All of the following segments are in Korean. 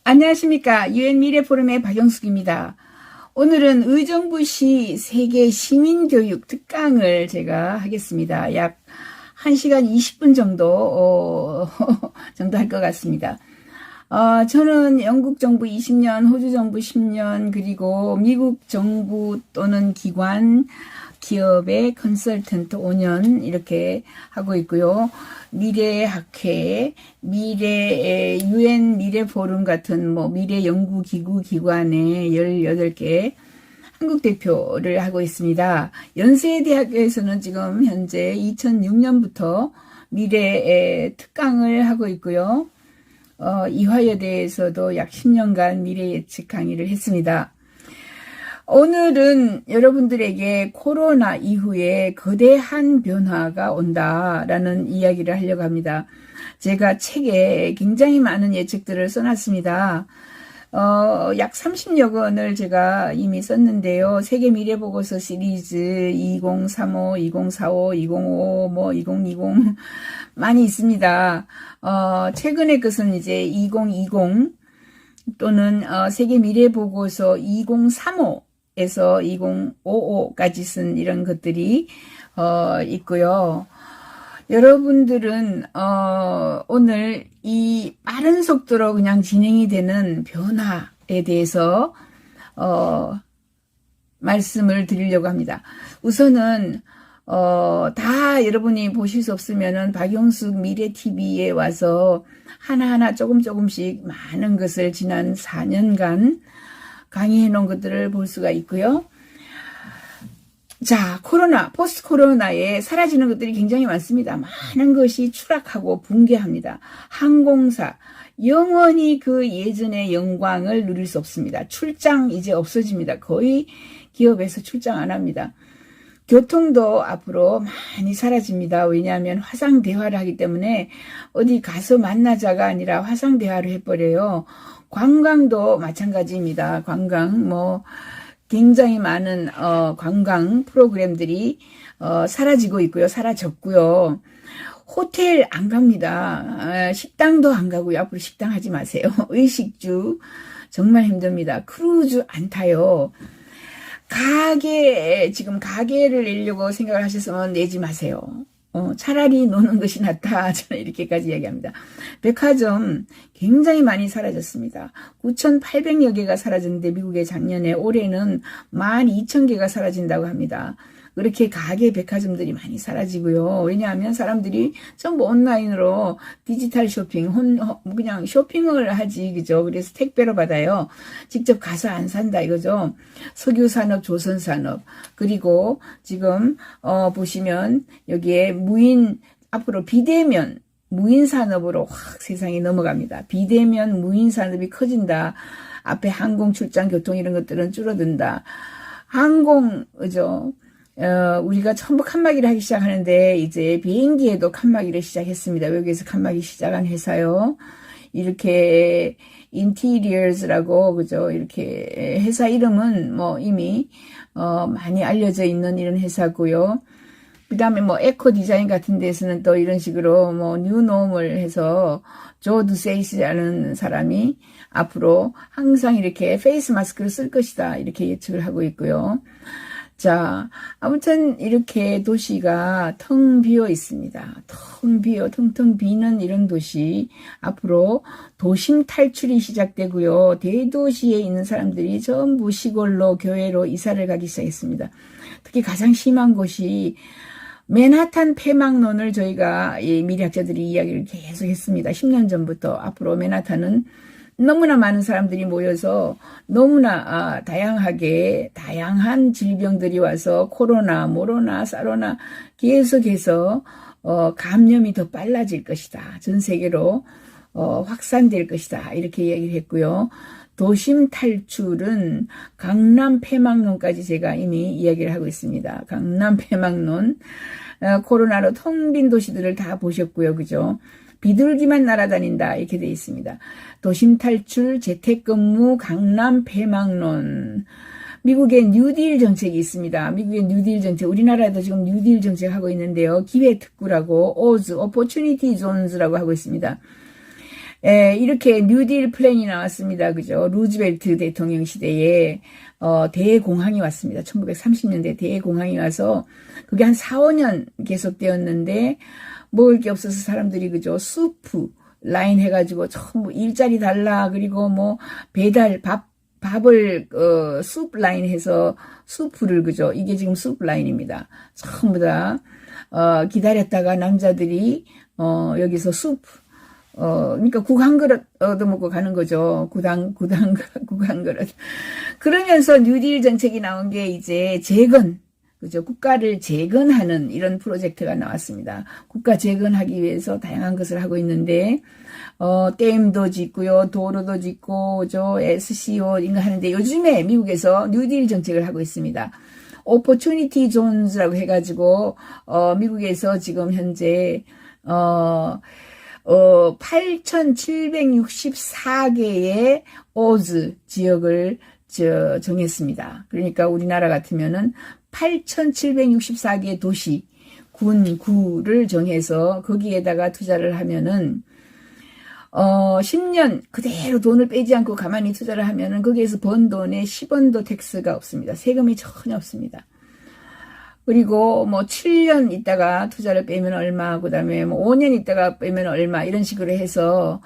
안녕하십니까. 유엔 미래포럼의 박영숙입니다. 오늘은 의정부시 세계 시민교육 특강을 제가 하겠습니다. 약 1시간 20분 정도, 정도 할 것 같습니다. 저는 영국 정부 20년, 호주 정부 10년, 그리고 미국 정부 또는 기관, 기업의 컨설턴트 5년 이렇게 하고 있고요. 미래학회, 유엔 미래포럼 같은 미래연구기구 기관의 18개 한국 대표를 하고 있습니다. 연세대학교에서는 지금 현재 2006년부터 미래 특강을 하고 있고요. 이화여대에서도 약 10년간 미래 예측 강의를 했습니다. 오늘은 여러분들에게 코로나 이후에 거대한 변화가 온다라는 이야기를 하려고 합니다. 제가 책에 굉장히 많은 예측들을 써놨습니다. 약 30여 권을 제가 이미 썼는데요. 세계 미래보고서 시리즈 2035, 2045, 2055, 2020 많이 있습니다. 최근의 것은 이제 2020 또는 세계 미래보고서 2035 에서 2055까지 쓴 이런 것들이 있고요. 여러분들은 오늘 이 빠른 속도로 그냥 진행이 되는 변화에 대해서 말씀을 드리려고 합니다. 우선은 다 여러분이 보실 수 없으면은 박영숙 미래TV에 와서 하나하나 조금씩 많은 것을 지난 4년간 강의해 놓은 것들을 볼 수가 있고요. 자, 포스트 코로나에 사라지는 것들이 굉장히 많습니다. 많은 것이 추락하고 붕괴합니다. 항공사, 영원히 그 예전의 영광을 누릴 수 없습니다. 출장 이제 없어집니다. 거의 기업에서 출장 안 합니다. 교통도 앞으로 많이 사라집니다. 왜냐하면 화상대화를 하기 때문에 어디 가서 만나자가 아니라 화상대화를 해버려요. 관광도 마찬가지입니다. 관광, 굉장히 많은, 관광 프로그램들이, 사라지고 있고요. 사라졌고요. 호텔 안 갑니다. 식당도 안 가고요. 앞으로 식당 하지 마세요. 의식주, 정말 힘듭니다. 크루즈 안 타요. 지금 가게를 내려고 생각을 하셔서 내지 마세요. 차라리 노는 것이 낫다. 저는 이렇게까지 이야기합니다. 백화점 굉장히 많이 사라졌습니다. 9,800여 개가 사라졌는데 미국의 작년에 올해는 12,000개가 사라진다고 합니다. 그렇게 가게 백화점들이 많이 사라지고요. 왜냐하면 사람들이 전부 온라인으로 디지털 쇼핑, 그냥 쇼핑을 하지, 그죠? 그래서 택배로 받아요. 직접 가서 안 산다 이거죠. 석유산업, 조선산업, 그리고 지금 보시면 여기에 앞으로 비대면 무인산업으로 확 세상이 넘어갑니다. 비대면 무인산업이 커진다. 앞에 항공, 출장, 교통 이런 것들은 줄어든다. 그죠? 우리가 전부 칸막이를 하기 시작하는데 이제 비행기에도 칸막이를 시작했습니다. 외국에서 칸막이 시작한 회사요. 이렇게 인티리어스라고, 그죠? 이렇게 회사 이름은 이미 많이 알려져 있는 이런 회사고요. 그 다음에 에코 디자인 같은 데서는 또 이런 식으로 뉴노멀 해서 조 두세이스라는 사람이 앞으로 항상 이렇게 페이스 마스크를 쓸 것이다. 이렇게 예측을 하고 있고요. 자, 아무튼 이렇게 도시가 텅 비어 있습니다. 텅 비는 이런 도시, 앞으로 도심 탈출이 시작되고요. 대도시에 있는 사람들이 전부 시골로 교외로 이사를 가기 시작했습니다. 특히 가장 심한 곳이 맨하탄 폐막론을 저희가 미래학자들이 이야기를 계속 했습니다. 10년 전부터. 앞으로 맨하탄은 너무나 많은 사람들이 모여서 너무나 다양한 질병들이 와서 코로나, 모로나, 사로나 계속해서 감염이 더 빨라질 것이다. 전 세계로 확산될 것이다. 이렇게 얘기를 했고요. 도심 탈출은 강남 폐막론까지 제가 이미 이야기를 하고 있습니다. 강남 폐막론, 코로나로 텅 빈 도시들을 다 보셨고요. 그죠? 비둘기만 날아다닌다 이렇게 되어 있습니다. 도심 탈출, 재택근무, 강남 폐막론. 미국의 뉴딜 정책이 있습니다. 미국의 뉴딜 정책, 우리나라에도 지금 뉴딜 정책 하고 있는데요. 기회특구라고, 오즈, 오퍼추니티 존즈라고 하고 있습니다. 예, 이렇게 뉴딜 플랜이 나왔습니다. 그죠? 루즈벨트 대통령 시대에, 대공황이 왔습니다. 1930년대 대공황이 와서, 그게 한 4, 5년 계속되었는데, 먹을 게 없어서 사람들이, 그죠? 수프, 라인 해가지고, 전부 일자리 달라, 그리고 뭐, 배달, 밥을, 수프 라인 해서, 수프를, 그죠? 이게 지금 수프 라인입니다. 전부 다, 기다렸다가 남자들이, 여기서 수프, 그러니까 국 한 그릇 얻어먹고 가는 거죠. 국 한 그릇. 그러면서 뉴딜 정책이 나온 게 이제 재건, 그죠? 국가를 재건하는 이런 프로젝트가 나왔습니다. 국가 재건하기 위해서 다양한 것을 하고 있는데, 댐도 짓고요, 도로도 짓고, 그죠? SCO, 이거 하는데 요즘에 미국에서 뉴딜 정책을 하고 있습니다. 오퍼튜니티 존스라고 해가지고, 미국에서 지금 현재, 8,764개의 오즈 지역을 정했습니다. 그러니까 우리나라 같으면은 8,764개 도시, 구를 정해서 거기에다가 투자를 하면은 10년 그대로 돈을 빼지 않고 가만히 투자를 하면은 거기에서 번 돈에 10원도 텍스가 없습니다. 세금이 전혀 없습니다. 그리고 뭐 7년 있다가 투자를 빼면 얼마, 그 다음에 뭐 5년 있다가 빼면 얼마, 이런 식으로 해서,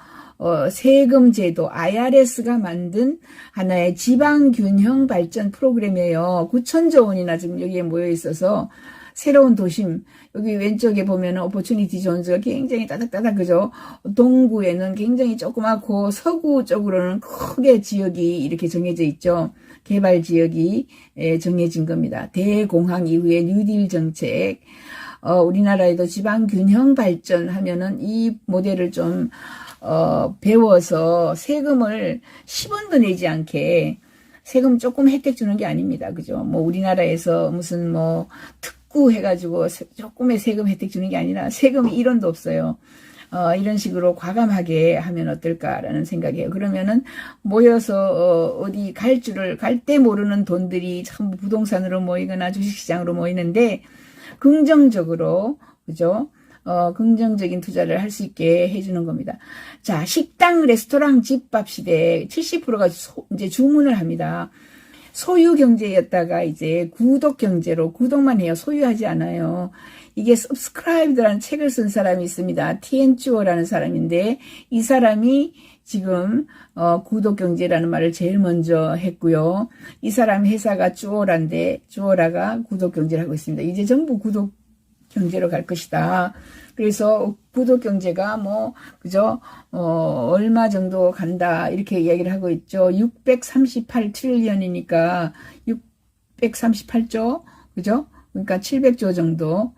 세금 제도, IRS가 만든 하나의 지방균형 발전 프로그램이에요. 9천조 원이나 지금 여기에 모여 있어서, 새로운 도심, 여기 왼쪽에 보면은 오퍼튜니티 존스가 굉장히 따닥따닥, 그죠? 동구에는 굉장히 조그맣고, 서구 쪽으로는 크게 지역이 이렇게 정해져 있죠. 개발 지역이 정해진 겁니다. 대공황 이후의 뉴딜 정책, 우리나라에도 지방균형 발전하면은 이 모델을 좀 배워서 세금을 10원도 내지 않게 세금 조금 혜택 주는 게 아닙니다. 그죠? 뭐 우리나라에서 무슨 뭐 특구 해가지고 조금의 세금 혜택 주는 게 아니라 세금이 1원도 없어요. 이런 식으로 과감하게 하면 어떨까라는 생각이에요. 그러면은 모여서 어디 갈 때 모르는 돈들이 전부 부동산으로 모이거나 주식시장으로 모이는데 긍정적으로, 그죠? 긍정적인 투자를 할 수 있게 해주는 겁니다. 자, 식당, 레스토랑, 집밥 시대에 70%가 이제 주문을 합니다. 소유 경제였다가 이제 구독 경제로, 구독만 해요. 소유하지 않아요. 이게 Subscribed라는 책을 쓴 사람이 있습니다. 티엔 쭈어라는 사람인데, 이 사람이 지금 구독 경제라는 말을 제일 먼저 했고요. 이 사람 회사가 쭈어라인데, 쭈어라가 구독 경제를 하고 있습니다. 이제 전부 구독 경제로 갈 것이다. 그래서 구독 경제가 뭐, 그죠? 얼마 정도 간다. 이렇게 이야기를 하고 있죠. 638트릴리언이니까 638조, 그죠? 그러니까 700조 정도.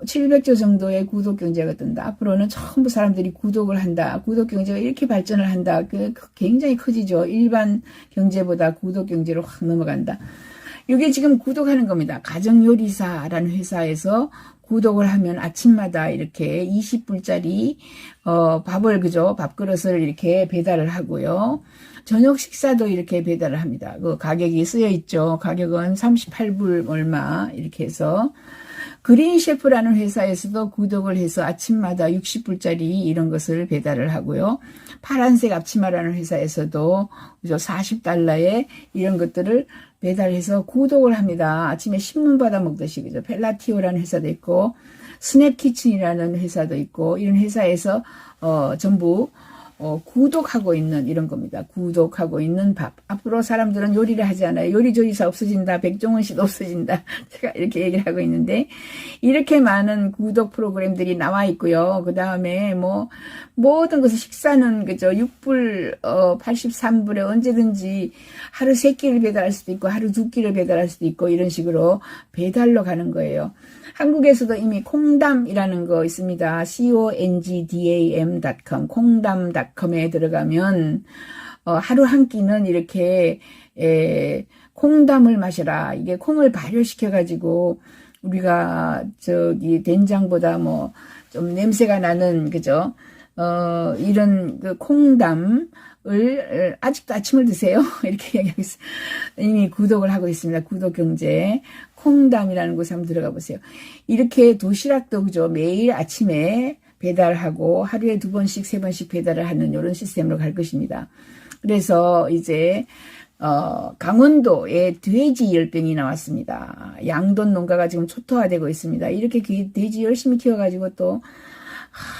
700조 정도의 구독 경제가 뜬다. 앞으로는 전부 사람들이 구독을 한다. 구독 경제가 이렇게 발전을 한다. 굉장히 커지죠. 일반 경제보다 구독 경제로 확 넘어간다. 이게 지금 구독하는 겁니다. 가정요리사라는 회사에서 구독을 하면 아침마다 이렇게 20불짜리 밥을, 그죠? 밥그릇을 이렇게 배달을 하고요. 저녁 식사도 이렇게 배달을 합니다. 그 가격이 쓰여 있죠. 가격은 38불 얼마 이렇게 해서. 그린 셰프라는 회사에서도 구독을 해서 아침마다 60불짜리 이런 것을 배달을 하고요. 파란색 앞치마라는 회사에서도 그죠? 40달러에 이런 것들을 배달해서 구독을 합니다. 아침에 신문 받아 먹듯이, 그죠? 펠라티오라는 회사도 있고, 스냅키친이라는 회사도 있고, 이런 회사에서, 전부, 구독하고 있는 이런 겁니다. 구독하고 있는 밥. 앞으로 사람들은 요리를 하지 않아요. 요리조리사 없어진다. 백종원 씨도 없어진다. 제가 이렇게 얘기를 하고 있는데, 이렇게 많은 구독 프로그램들이 나와 있고요. 그 다음에 뭐, 모든 것을 식사는, 그죠? 6불, 83불에 언제든지 하루 3끼를 배달할 수도 있고, 하루 2끼를 배달할 수도 있고, 이런 식으로 배달로 가는 거예요. 한국에서도 이미 콩담이라는 거 있습니다. congdam.com, 콩담.com에 들어가면, 하루 한 끼는 이렇게, 콩담을 마셔라. 이게 콩을 발효시켜가지고, 우리가, 된장보다 뭐, 좀 냄새가 나는, 그죠? 이런 그 콩담을 아직도 아침을 드세요. 이렇게 얘기하고 있어요. 이미 구독을 하고 있습니다. 구독 경제. 콩담이라는 곳에 한번 들어가 보세요. 이렇게 도시락도, 그죠? 매일 아침에 배달하고 하루에 2번씩 3번씩 배달을 하는 이런 시스템으로 갈 것입니다. 그래서 이제 강원도에 돼지 열병이 나왔습니다. 양돈 농가가 지금 초토화되고 있습니다. 이렇게 돼지 열심히 키워가지고 또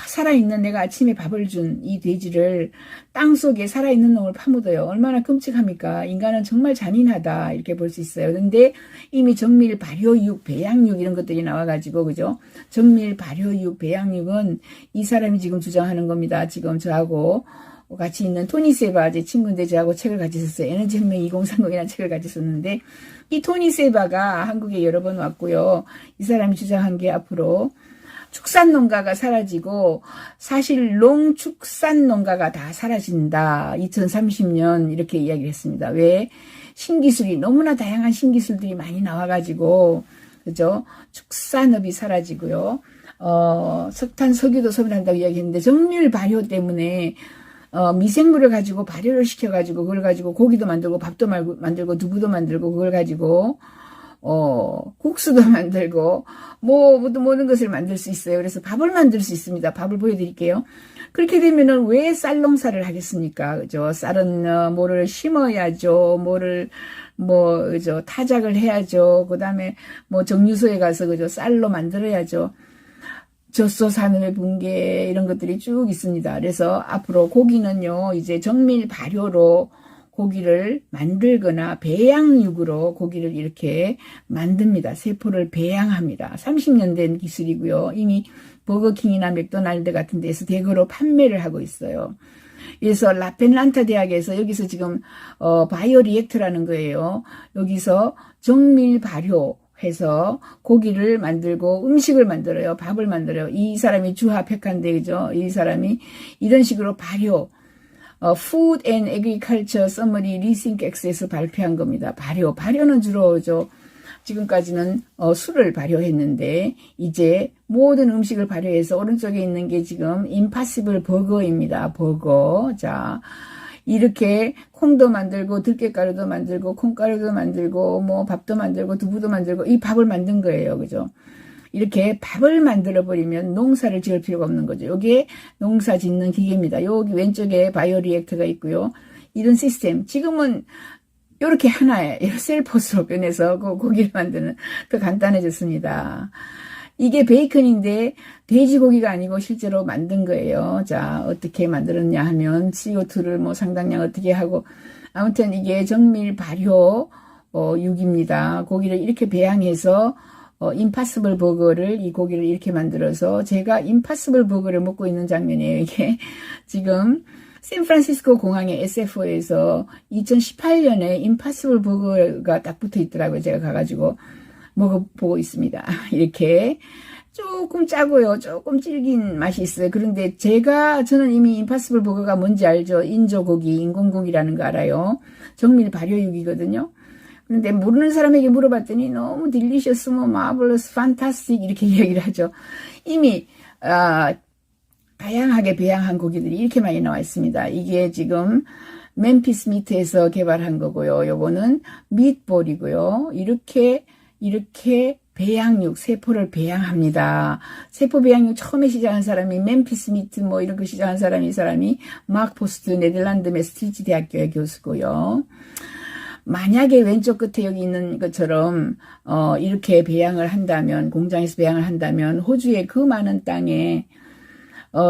살아있는 내가 아침에 밥을 준 이 돼지를 땅속에 살아있는 놈을 파묻어요. 얼마나 끔찍합니까? 인간은 정말 잔인하다 이렇게 볼 수 있어요. 근데 이미 정밀 발효육, 배양육 이런 것들이 나와가지고 그죠? 정밀 발효육, 배양육은 이 사람이 지금 주장하는 겁니다. 지금 저하고 같이 있는 토니 세바 제 친구인데 저하고 책을 같이 썼어요. 에너지혁명 2030이라는 책을 같이 썼는데 이 토니 세바가 한국에 여러 번 왔고요. 이 사람이 주장한 게 앞으로 축산 농가가 사라지고 사실 농축산 농가가 다 사라진다. 2030년 이렇게 이야기를 했습니다. 왜? 신기술이 너무나 다양한 신기술들이 많이 나와가지고 그죠? 축산업이 사라지고요. 석탄, 석유도 소멸한다고 이야기했는데 정밀 발효 때문에 미생물을 가지고 발효를 시켜가지고 그걸 가지고 고기도 만들고 밥도 만들고 두부도 만들고 그걸 가지고 국수도 만들고 모든 것을 만들 수 있어요. 그래서 밥을 만들 수 있습니다. 밥을 보여드릴게요. 그렇게 되면은 왜 쌀 농사를 하겠습니까? 그죠? 쌀은 뭐를 심어야죠. 그죠? 타작을 해야죠. 그 다음에 정유소에 가서 그죠? 쌀로 만들어야죠. 젖소 산업의 붕괴 이런 것들이 쭉 있습니다. 그래서 앞으로 고기는요, 이제 정밀 발효로 고기를 만들거나 배양육으로 고기를 이렇게 만듭니다. 세포를 배양합니다. 30년 된 기술이고요. 이미 버거킹이나 맥도날드 같은 데서 대거로 판매를 하고 있어요. 그래서 라펜란타 대학에서 여기서 지금 바이오 리액터라는 거예요. 여기서 정밀 발효해서 고기를 만들고 음식을 만들어요. 밥을 만들어요. 이 사람이 주하 백한데 그죠? 이 사람이 이런 식으로 발효 Food and Agriculture Summary Rethink X에서 발표한 겁니다. 발효는 주로 지금까지는 술을 발효했는데 이제 모든 음식을 발효해서 오른쪽에 있는 게 지금 임파시블 버거입니다. 버거. 자, 이렇게 콩도 만들고 들깨가루도 만들고 콩가루도 만들고 밥도 만들고 두부도 만들고 이 밥을 만든 거예요. 그죠? 이렇게 밥을 만들어 버리면 농사를 지을 필요가 없는 거죠. 여기에 농사 짓는 기계입니다. 여기 왼쪽에 바이오 리액터가 있고요. 이런 시스템 지금은 이렇게 하나에 셀포스로 변해서 그 고기를 만드는 더 간단해졌습니다. 이게 베이컨인데 돼지고기가 아니고 실제로 만든 거예요. 자, 어떻게 만들었냐 하면 CO2를 상당량 어떻게 하고 아무튼 이게 정밀 발효 육입니다. 고기를 이렇게 배양해서 임파서블 버거를 이 고기를 이렇게 만들어서 제가 임파서블 버거를 먹고 있는 장면이에요. 이게 지금 샌프란시스코 공항의 SFO에서 2018년에 임파서블 버거가 딱 붙어 있더라고요. 제가 가가지고 먹어보고 있습니다. 이렇게 조금 짜고요. 조금 질긴 맛이 있어요. 그런데 저는 이미 임파서블 버거가 뭔지 알죠. 인조고기, 인공고기라는 거 알아요. 정밀 발효육이거든요. 근데 모르는 사람에게 물어봤더니 너무 딜리셔스, 마블러스, 판타스틱 이렇게 이야기를 하죠. 이미 다양하게 배양한 고기들이 이렇게 많이 나와 있습니다. 이게 지금 멤피스 미트에서 개발한 거고요. 요거는 밑볼이고요. 이렇게 배양육, 세포를 배양합니다. 세포 배양육 처음에 시작한 사람이 멤피스 미트 이런 거 시작한 이 사람이 마크 포스트 네덜란드 매스트리치 대학교의 교수고요. 만약에 왼쪽 끝에 여기 있는 것처럼 이렇게 배양을 한다면 공장에서 배양을 한다면 호주의 그 많은 땅에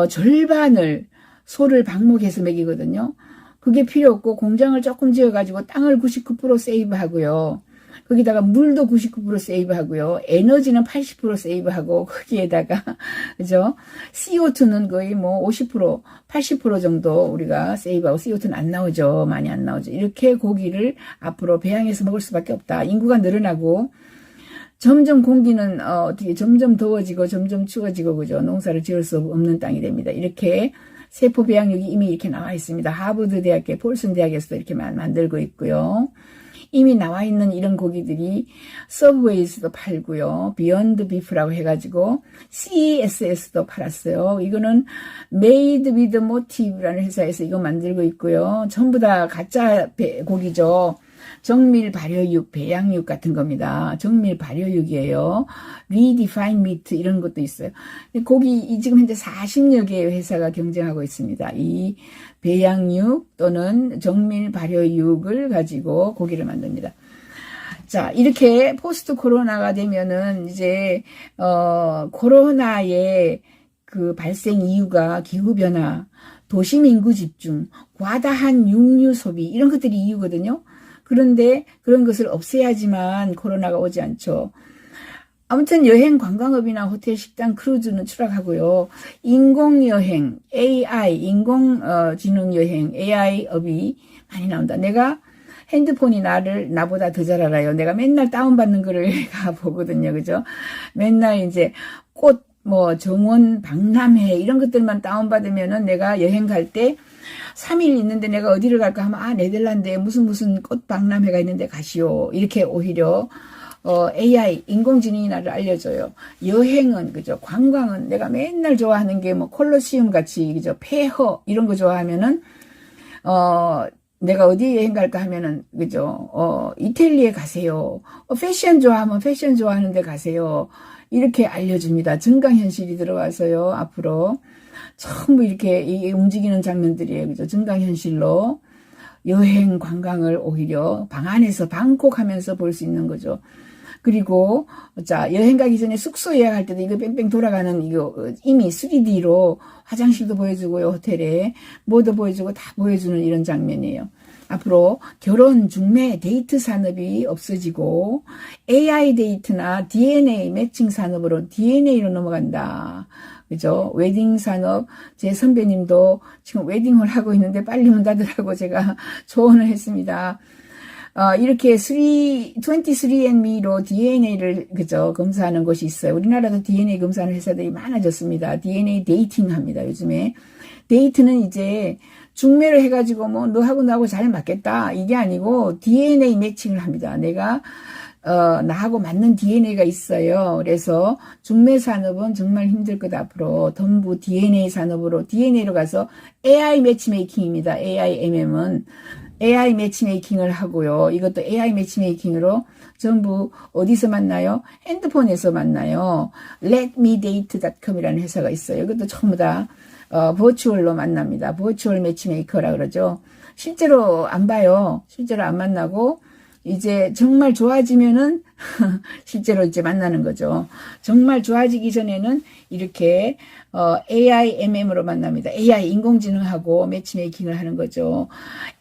절반을 소를 방목해서 먹이거든요. 그게 필요 없고 공장을 조금 지어가지고 땅을 99% 세이브하고요. 거기다가 물도 99% 세이브하고요. 에너지는 80% 세이브하고 거기에다가 그죠? CO2는 거의 50%, 80% 정도 우리가 세이브하고 CO2는 안 나오죠. 많이 안 나오죠. 이렇게 고기를 앞으로 배양해서 먹을 수밖에 없다. 인구가 늘어나고 점점 공기는 어떻게 점점 더워지고 점점 추워지고 그죠? 농사를 지을 수 없는 땅이 됩니다. 이렇게 세포 배양육이 이미 이렇게 나와 있습니다. 하버드 대학교, 폴슨 대학에서도 이렇게 만들고 있고요. 이미 나와 있는 이런 고기들이 서브웨이에서도 팔고요. 비욘드 비프라고 해가지고 CSS도 팔았어요. 이거는 Made with Motive라는 회사에서 이거 만들고 있고요. 전부 다 가짜 고기죠. 정밀 발효육, 배양육 같은 겁니다. 정밀 발효육이에요. Redefine Meat 이런 것도 있어요. 고기 지금 현재 40여 개의 회사가 경쟁하고 있습니다. 이 배양육 또는 정밀 발효육을 가지고 고기를 만듭니다. 자, 이렇게 포스트 코로나가 되면은 이제 코로나의 그 발생 이유가 기후변화, 도심 인구 집중, 과다한 육류 소비 이런 것들이 이유거든요. 그런데 그런 것을 없애야지만 코로나가 오지 않죠. 아무튼 여행 관광업이나 호텔 식당 크루즈는 추락하고요. 인공여행, AI, 인공지능 여행, AI업이 많이 나온다. 내가 핸드폰이 나보다 더 잘 알아요. 내가 맨날 다운받는 거를 보거든요. 그죠? 맨날 이제 꽃, 정원, 박람회, 이런 것들만 다운받으면은 내가 여행 갈 때 3일 있는데 내가 어디를 갈까 하면, 네덜란드에 무슨 꽃 박람회가 있는데 가시오. 이렇게 오히려, AI, 인공지능이 나를 알려줘요. 여행은, 그죠? 관광은 내가 맨날 좋아하는 게 콜로시움 같이, 그죠? 폐허, 이런 거 좋아하면은, 내가 어디 여행 갈까 하면은, 그죠? 이태리에 가세요. 패션 좋아하면 패션 좋아하는 데 가세요. 이렇게 알려줍니다. 증강현실이 들어와서요, 앞으로. 전부 이렇게 움직이는 장면들이에요. 그죠? 증강현실로 여행, 관광을 오히려 방 안에서 방콕 하면서 볼 수 있는 거죠. 그리고, 자, 여행 가기 전에 숙소 예약할 때도 이거 뺑뺑 돌아가는 이거 이미 3D로 화장실도 보여주고요, 호텔에. 뭐도 보여주고 다 보여주는 이런 장면이에요. 앞으로 결혼, 중매, 데이트 산업이 없어지고 AI 데이트나 DNA 매칭 산업으로 DNA로 넘어간다. 그죠? 웨딩 산업, 제 선배님도 지금 웨딩을 하고 있는데 빨리 문 닫으라고 제가 조언을 했습니다. 이렇게 23andme로 DNA를, 그죠? 검사하는 곳이 있어요. 우리나라도 DNA 검사하는 회사들이 많아졌습니다. DNA 데이팅 합니다, 요즘에. 데이트는 이제 중매를 해가지고 너하고 나하고 잘 맞겠다. 이게 아니고 DNA 매칭을 합니다. 내가, 나하고 맞는 DNA가 있어요. 그래서 중매 산업은 정말 힘들 거다, 앞으로. 전부 DNA 산업으로, DNA로 가서 AI 매치메이킹입니다. AIMM은. AI 매치메이킹을 하고요. 이것도 AI 매치메이킹으로 전부 어디서 만나요? 핸드폰에서 만나요. letmedate.com이라는 회사가 있어요. 이것도 전부 다 버추얼로 만납니다. 버추얼 매치메이커라 그러죠. 실제로 안 봐요. 실제로 안 만나고 이제 정말 좋아지면은 실제로 이제 만나는 거죠. 정말 좋아지기 전에는 이렇게 AIMM으로 만납니다. AI 인공지능하고 매치메이킹을 하는 거죠.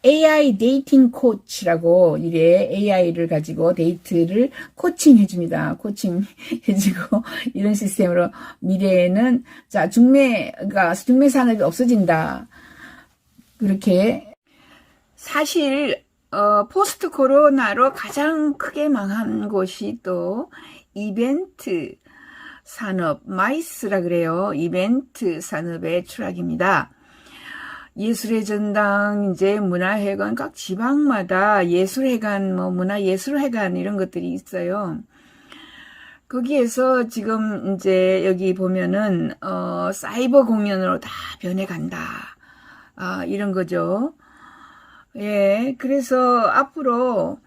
AI 데이팅 코치라고 이래 AI를 가지고 데이트를 코칭해 줍니다. 코칭 해주고 이런 시스템으로 미래에는 자 중매 산업이 없어진다. 그렇게 사실 포스트 코로나로 가장 크게 망한 곳이 또 이벤트 산업, 마이스라 그래요. 이벤트 산업의 추락입니다. 예술의 전당, 이제 문화회관, 각 지방마다 예술회관, 문화예술회관 이런 것들이 있어요. 거기에서 지금 이제 여기 보면은, 사이버 공연으로 다 변해간다. 이런 거죠. 예, 그래서 앞으로,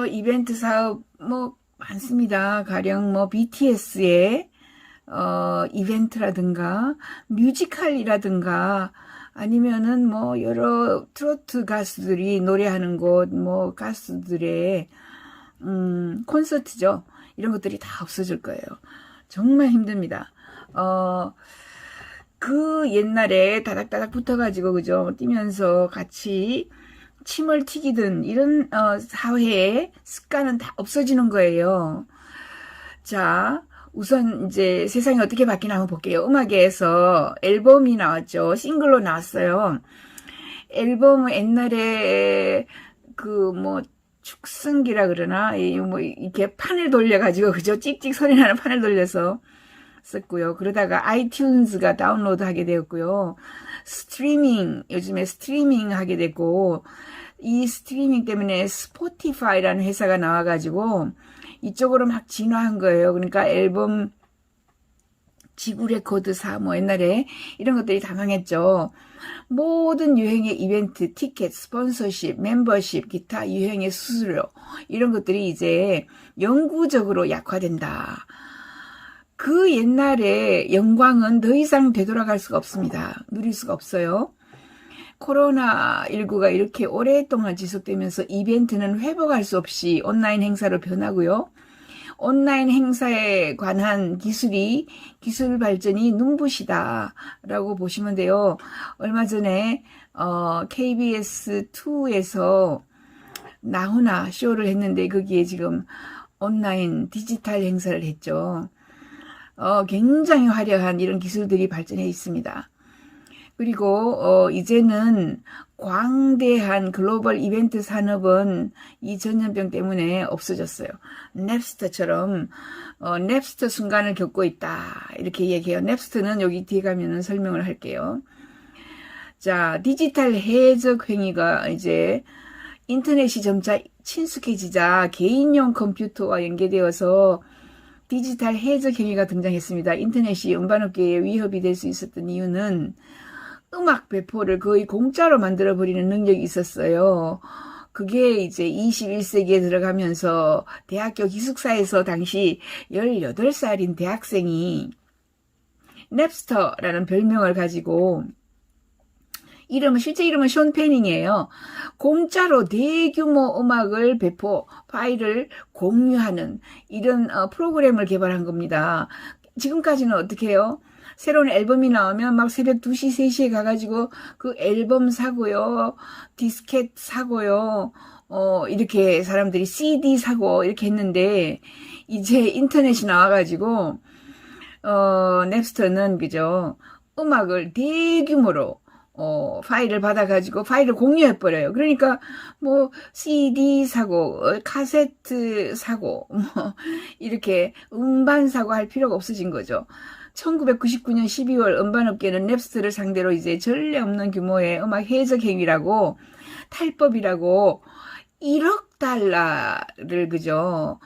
이벤트 사업, 많습니다. 가령 BTS의, 이벤트라든가, 뮤지컬이라든가, 아니면은 여러 트로트 가수들이 노래하는 곳, 가수들의, 콘서트죠. 이런 것들이 다 없어질 거예요. 정말 힘듭니다. 그 옛날에 다닥다닥 붙어가지고, 그죠? 뛰면서 같이 침을 튀기든 이런, 사회의 습관은 다 없어지는 거예요. 자, 우선 이제 세상이 어떻게 바뀌나 한번 볼게요. 음악에서 앨범이 나왔죠. 싱글로 나왔어요. 앨범은 옛날에 축성기라 그러나, 이렇게 판을 돌려가지고, 그죠? 찍찍 소리 나는 판을 돌려서 썼고요. 그러다가 아이튠즈가 다운로드 하게 되었고요. 요즘에 스트리밍 하게 됐고, 이 스트리밍 때문에 스포티파이라는 회사가 나와가지고, 이쪽으로 막 진화한 거예요. 그러니까 앨범 지구 레코드사, 뭐 옛날에 이런 것들이 다 망했죠. 모든 유행의 이벤트, 티켓, 스폰서십, 멤버십, 기타 유행의 수수료, 이런 것들이 이제 영구적으로 약화된다. 그 옛날의 영광은 더 이상 되돌아갈 수가 없습니다. 누릴 수가 없어요. 코로나19가 이렇게 오랫동안 지속되면서 이벤트는 회복할 수 없이 온라인 행사로 변하고요. 온라인 행사에 관한 기술 발전이 눈부시다라고 보시면 돼요. 얼마 전에 KBS2에서 나훈아 쇼를 했는데 거기에 지금 온라인 디지털 행사를 했죠. 굉장히 화려한 이런 기술들이 발전해 있습니다. 그리고 이제는 광대한 글로벌 이벤트 산업은 이 전염병 때문에 없어졌어요. 냅스터처럼 냅스터 순간을 겪고 있다 이렇게 얘기해요. 냅스터는 여기 뒤에 가면은 설명을 할게요. 자, 디지털 해적 행위가 이제 인터넷이 점차 친숙해지자 개인용 컴퓨터와 연계되어서 디지털 해적 행위가 등장했습니다. 인터넷이 음반업계에 위협이 될 수 있었던 이유는 음악 배포를 거의 공짜로 만들어버리는 능력이 있었어요. 그게 이제 21세기에 들어가면서 대학교 기숙사에서 당시 18살인 대학생이 냅스터라는 별명을 가지고 실제 이름은 션 패닝이에요. 공짜로 대규모 음악을 파일을 공유하는 이런 프로그램을 개발한 겁니다. 지금까지는 어떻게 해요? 새로운 앨범이 나오면 막 새벽 2시, 3시에 가가지고 그 앨범 사고요, 디스켓 사고요, 이렇게 사람들이 CD 사고 이렇게 했는데, 이제 인터넷이 나와가지고, 냅스터는 그죠, 음악을 대규모로 파일을 받아가지고 파일을 공유해버려요. 그러니까 뭐 CD 사고, 카세트 사고, 뭐 이렇게 음반 사고 할 필요가 없어진 거죠. 1999년 12월 음반업계는 냅스터를 상대로 이제 전례 없는 규모의 음악 해적 행위라고 탈법이라고 1억 달러를 그죠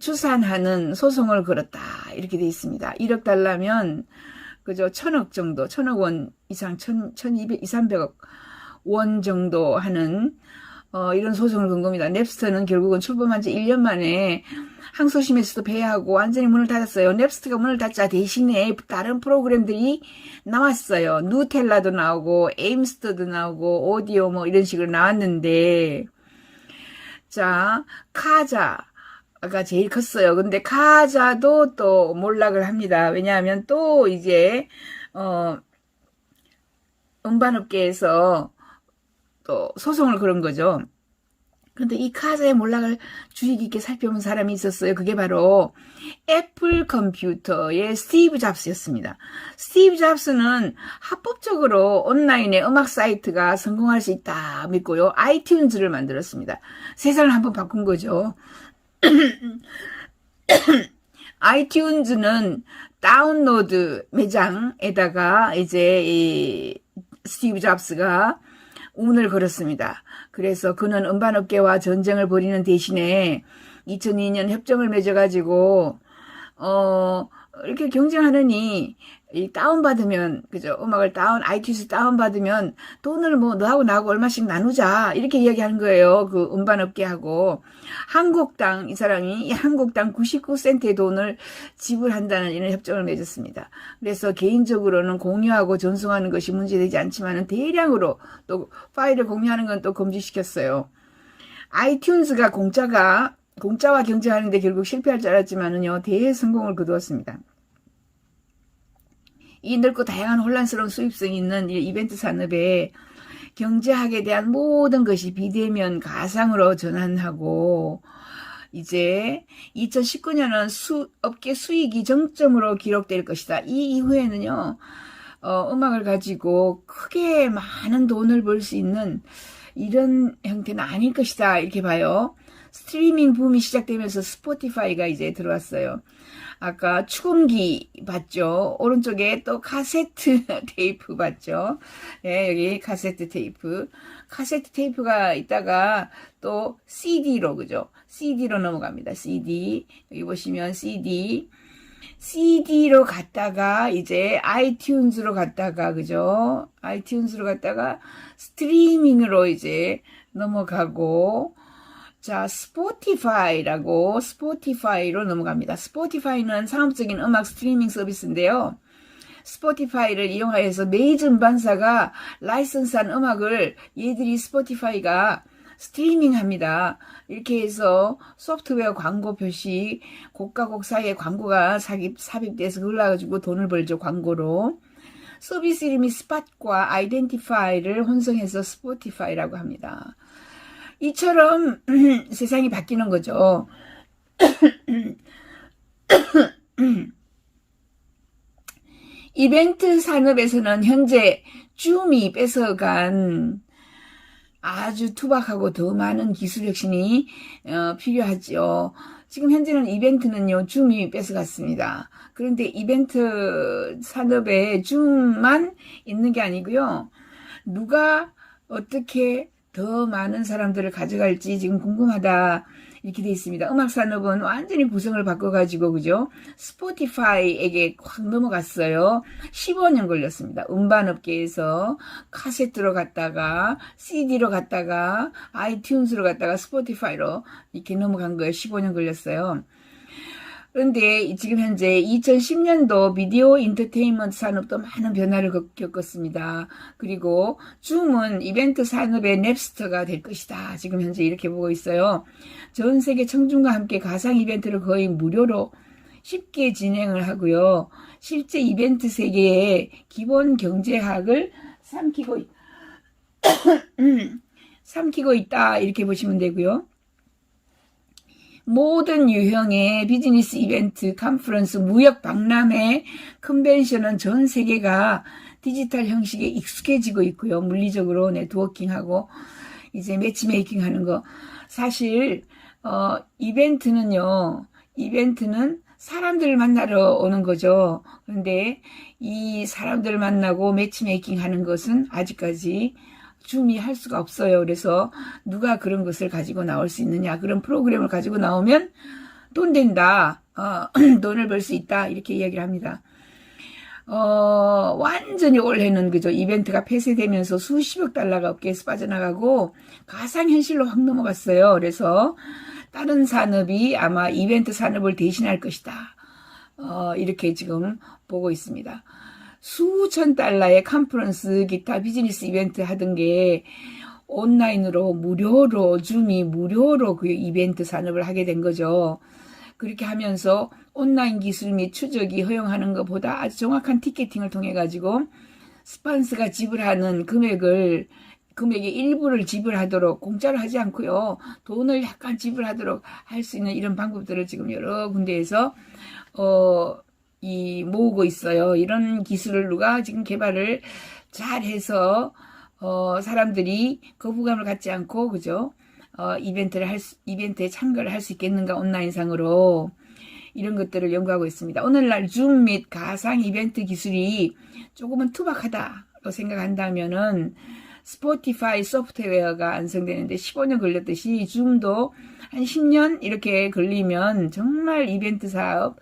추산하는 소송을 걸었다 이렇게 돼 있습니다. 1억 달러면 그죠 1000억 정도 1000억 원 이상 1200, 300억 원 정도 하는 이런 소송을 건 겁니다. 냅스터는 결국은 출범한 지 1년 만에 항소심에서도 패하고 완전히 문을 닫았어요. 냅스터가 문을 닫자 대신에 다른 프로그램들이 나왔어요. 누텔라도 나오고 에임스터도 나오고 오디오 뭐 이런 식으로 나왔는데, 자 카자가 제일 컸어요. 근데 카자도 또 몰락을 합니다. 왜냐하면 또 이제 음반업계에서 또 소송을 걸은 거죠. 그런데 이 카자의 몰락을 주의 깊게 살펴본 사람이 있었어요. 그게 바로 애플 컴퓨터의 스티브 잡스였습니다. 스티브 잡스는 합법적으로 온라인의 음악 사이트가 성공할 수 있다 믿고요. 아이튠즈를 만들었습니다. 세상을 한번 바꾼 거죠. 아이튠즈는 다운로드 매장에다가 이제 이 스티브 잡스가 운을 걸었습니다. 그래서 그는 음반업계와 전쟁을 벌이는 대신에 2002년 협정을 맺어가지고 이렇게 경쟁하느니 이 다운받으면 그죠 음악을 아이튠즈 다운받으면 돈을 뭐 너하고 나하고 얼마씩 나누자 이렇게 이야기하는 거예요. 그 음반업계하고 한국당 이 사람이 한국당 99센트의 돈을 지불한다는 이런 협정을 맺었습니다. 그래서 개인적으로는 공유하고 전송하는 것이 문제되지 않지만은 대량으로 또 파일을 공유하는 건 또 금지시켰어요. 아이튠즈가 공짜와 경쟁하는데 결국 실패할 줄 알았지만은요 대성공을 거두었습니다. 이 넓고 다양한 혼란스러운 수입성이 있는 이벤트 산업에 경제학에 대한 모든 것이 비대면 가상으로 전환하고 이제 2019년은 업계 수익이 정점으로 기록될 것이다. 이 이후에는요 음악을 가지고 크게 많은 돈을 벌 수 있는 이런 형태는 아닐 것이다 이렇게 봐요. 스트리밍 붐이 시작되면서 스포티파이가 이제 들어왔어요. 아까 축음기 봤죠? 오른쪽에 또 카세트 테이프 봤죠? 네, 여기 카세트 테이프. 카세트 테이프가 있다가 또 CD로, 그죠? CD로 넘어갑니다. CD. 여기 보시면 CD. CD로 갔다가 이제 아이튠즈로 갔다가 그죠? 아이튠즈로 갔다가 스트리밍으로 이제 넘어가고 자, 스포티파이로 넘어갑니다. 스포티파이는 상업적인 음악 스트리밍 서비스인데요. 스포티파이를 이용하여서 메이저 음반사가 라이선스한 음악을 얘들이 스포티파이가 스트리밍합니다. 이렇게 해서 소프트웨어 광고 표시 곡과 곡 사이에 광고가 삽입돼서 올라가지고 돈을 벌죠. 광고로. 서비스 이름이 스팟과 아이덴티파이를 혼성해서 스포티파이라고 합니다. 이처럼 세상이 바뀌는 거죠. 이벤트 산업에서는 현재 줌이 뺏어간 아주 투박하고 더 많은 기술 혁신이 필요하죠. 지금 현재는 이벤트는요, 줌이 뺏어갔습니다. 그런데 이벤트 산업에 줌만 있는 게 아니고요. 누가 어떻게 더 많은 사람들을 가져갈지 지금 궁금하다. 이렇게 돼 있습니다. 음악 산업은 완전히 구성을 바꿔가지고, 그죠? 스포티파이에게 확 넘어갔어요. 15년 걸렸습니다. 음반업계에서 카세트로 갔다가, CD로 갔다가, 아이튠즈로 갔다가, 스포티파이로 이렇게 넘어간 거예요. 15년 걸렸어요. 그런데 지금 현재 2010년도 미디어 인터테인먼트 산업도 많은 변화를 겪었습니다. 그리고 줌은 이벤트 산업의 넵스터가 될 것이다. 지금 현재 이렇게 보고 있어요. 전 세계 청중과 함께 가상 이벤트를 거의 무료로 쉽게 진행을 하고요. 실제 이벤트 세계의 기본 경제학을 삼키고 있다. 이렇게 보시면 되고요. 모든 유형의 비즈니스 이벤트, 컨퍼런스, 무역 박람회, 컨벤션은 전 세계가 디지털 형식에 익숙해지고 있고요. 물리적으로 네트워킹하고 이제 매치메이킹 하는 거. 사실 이벤트는 사람들을 만나러 오는 거죠. 그런데 이 사람들을 만나고 매치메이킹 하는 것은 아직까지 줌이 할 수가 없어요. 그래서 누가 그런 것을 가지고 나올 수 있느냐, 그런 프로그램을 가지고 나오면 돈 된다, 돈을 벌 수 있다, 이렇게 이야기를 합니다. 완전히 올해는 그죠, 이벤트가 폐쇄되면서 수십억 달러가 업계에서 빠져나가고 가상현실로 확 넘어갔어요. 그래서 다른 산업이 아마 이벤트 산업을 대신할 것이다, 이렇게 지금 보고 있습니다. 수천 달러의 컨퍼런스, 기타 비즈니스 이벤트 하던 게 온라인으로 무료로, 줌이 무료로 그 이벤트 산업을 하게 된 거죠. 그렇게 하면서 온라인 기술 및 추적이 허용하는 것보다 아주 정확한 티켓팅을 통해 가지고 스폰서가 지불하는 금액의 일부를 지불하도록, 공짜로 하지 않고요, 돈을 약간 지불하도록 할 수 있는 이런 방법들을 지금 여러 군데에서 모으고 있어요. 이런 기술을 누가 지금 개발을 잘 해서 사람들이 거부감을 갖지 않고, 그죠? 이벤트에 참가를 할 수 있겠는가, 온라인상으로. 이런 것들을 연구하고 있습니다. 오늘날 줌 및 가상 이벤트 기술이 조금은 투박하다고 생각한다면은 스포티파이 소프트웨어가 완성되는데 15년 걸렸듯이 줌도 한 10년 이렇게 걸리면 정말 이벤트 사업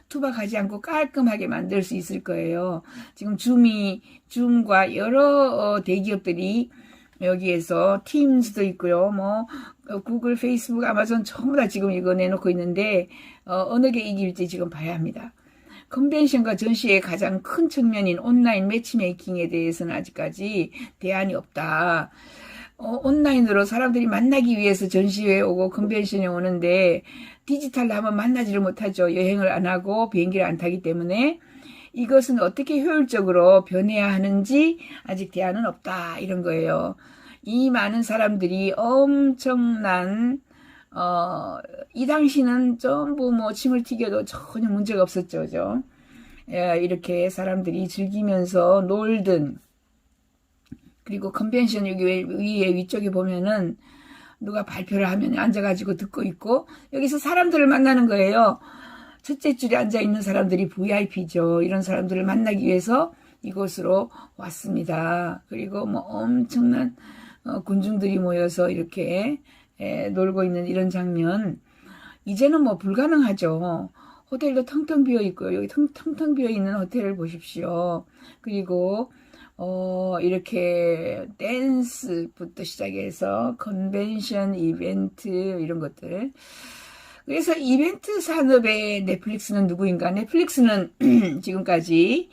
투박하지 않고 깔끔하게 만들 수 있을 거예요. 지금 줌과 여러 대기업들이 여기에서 팀즈도 있고요. 구글, 페이스북, 아마존 전부 다 지금 이거 내놓고 있는데 어느 게 이길지 지금 봐야 합니다. 컨벤션과 전시의 가장 큰 측면인 온라인 매치메이킹에 대해서는 아직까지 대안이 없다. 온라인으로 사람들이 만나기 위해서 전시회에 오고 컨벤션에 오는데 디지털로 하면 만나지를 못하죠. 여행을 안 하고 비행기를 안 타기 때문에 이것은 어떻게 효율적으로 변해야 하는지 아직 대안은 없다, 이런 거예요. 이 많은 사람들이 엄청난 이 당시는 전부 침을 튀겨도 전혀 문제가 없었죠. 그죠? 이렇게 사람들이 즐기면서 놀든, 그리고 컨벤션 여기 위에 위쪽에 보면은 누가 발표를 하면 앉아가지고 듣고 있고, 여기서 사람들을 만나는 거예요. 첫째 줄에 앉아있는 사람들이 VIP죠. 이런 사람들을 만나기 위해서 이곳으로 왔습니다. 그리고 엄청난 군중들이 모여서 이렇게 놀고 있는 이런 장면, 이제는 불가능하죠. 호텔도 텅텅 비어 있고요. 여기 텅텅 비어 있는 호텔을 보십시오. 그리고 이렇게 댄스부터 시작해서 컨벤션, 이벤트 이런 것들. 그래서 이벤트 산업의 넷플릭스는 누구인가? 넷플릭스는 지금까지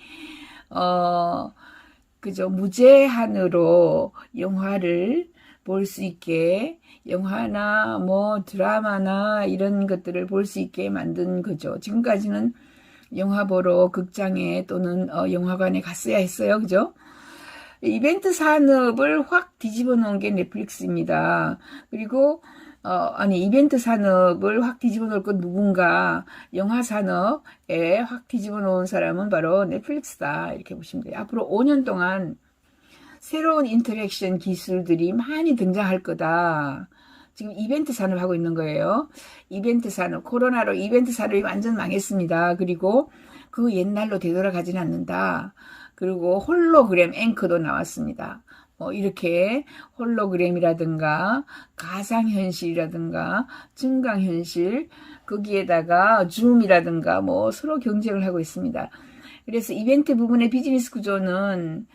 그저 무제한으로 영화를 볼 수 있게, 영화나 뭐 드라마나 이런 것들을 볼 수 있게 만든 거죠. 지금까지는 영화 보러 극장에 또는 영화관에 갔어야 했어요. 그죠? 이벤트 산업을 확 뒤집어 놓은 게 넷플릭스입니다. 그리고 이벤트 산업을 확 뒤집어 놓을 건 누군가, 영화 산업에 확 뒤집어 놓은 사람은 바로 넷플릭스다. 이렇게 보시면 돼요. 앞으로 5년 동안 새로운 인터랙션 기술들이 많이 등장할 거다. 지금 이벤트 산업 하고 있는 거예요. 이벤트 산업, 코로나로 이벤트 산업이 완전 망했습니다. 그리고 그 옛날로 되돌아가지는 않는다. 그리고 홀로그램 앵커도 나왔습니다. 이렇게 홀로그램이라든가 가상현실이라든가 증강현실, 거기에다가 줌이라든가 뭐 서로 경쟁을 하고 있습니다. 그래서 이벤트 부분의 비즈니스 구조는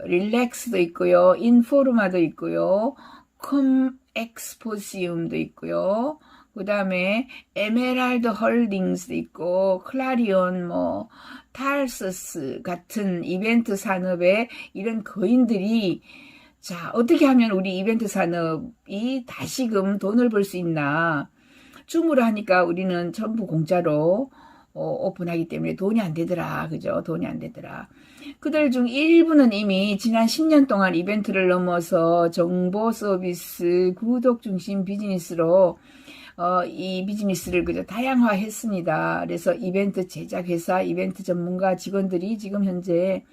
릴렉스도 있고요, 인포르마도 있고요, 컴엑스포시움도 있고요, 그 다음에 에메랄드 홀딩스도 있고, 클라리온, 뭐 탈서스 같은 이벤트 산업의 이런 거인들이, 자, 어떻게 하면 우리 이벤트 산업이 다시금 돈을 벌 수 있나? 줌으로 하니까 우리는 전부 공짜로 오픈하기 때문에 돈이 안 되더라. 그죠? 돈이 안 되더라. 그들 중 일부는 이미 지난 10년 동안 이벤트를 넘어서 정보 서비스, 구독 중심 비즈니스로 이 비즈니스를 그저 다양화했습니다. 그래서 이벤트 제작회사, 이벤트 전문가 직원들이 지금 현재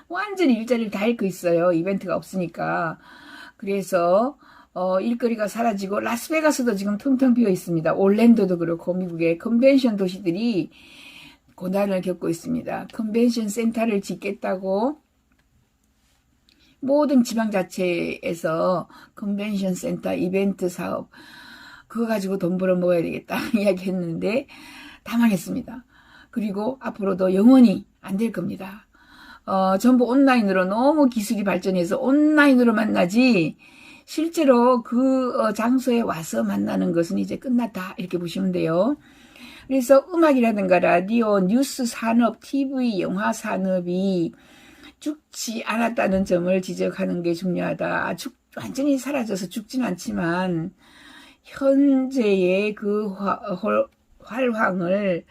완전히 일자리를 다 잃고 있어요. 이벤트가 없으니까. 그래서 일거리가 사라지고 라스베가스도 지금 텅텅 비어 있습니다. 올랜도도 그렇고 미국의 컨벤션 도시들이 고난을 겪고 있습니다. 컨벤션 센터를 짓겠다고 모든 지방자치에서 컨벤션 센터, 이벤트 사업 그거 가지고 돈 벌어 먹어야 되겠다 이야기했는데 다 망했습니다. 그리고 앞으로도 영원히 안 될 겁니다. 전부 온라인으로 너무 기술이 발전해서 온라인으로 만나지 실제로 그 장소에 와서 만나는 것은 이제 끝났다 이렇게 보시면 돼요. 그래서 음악이라든가 라디오, 뉴스 산업, TV, 영화 산업이 죽지 않았다는 점을 지적하는 게 중요하다. 완전히 사라져서 죽진 않지만 현재의 그 활황을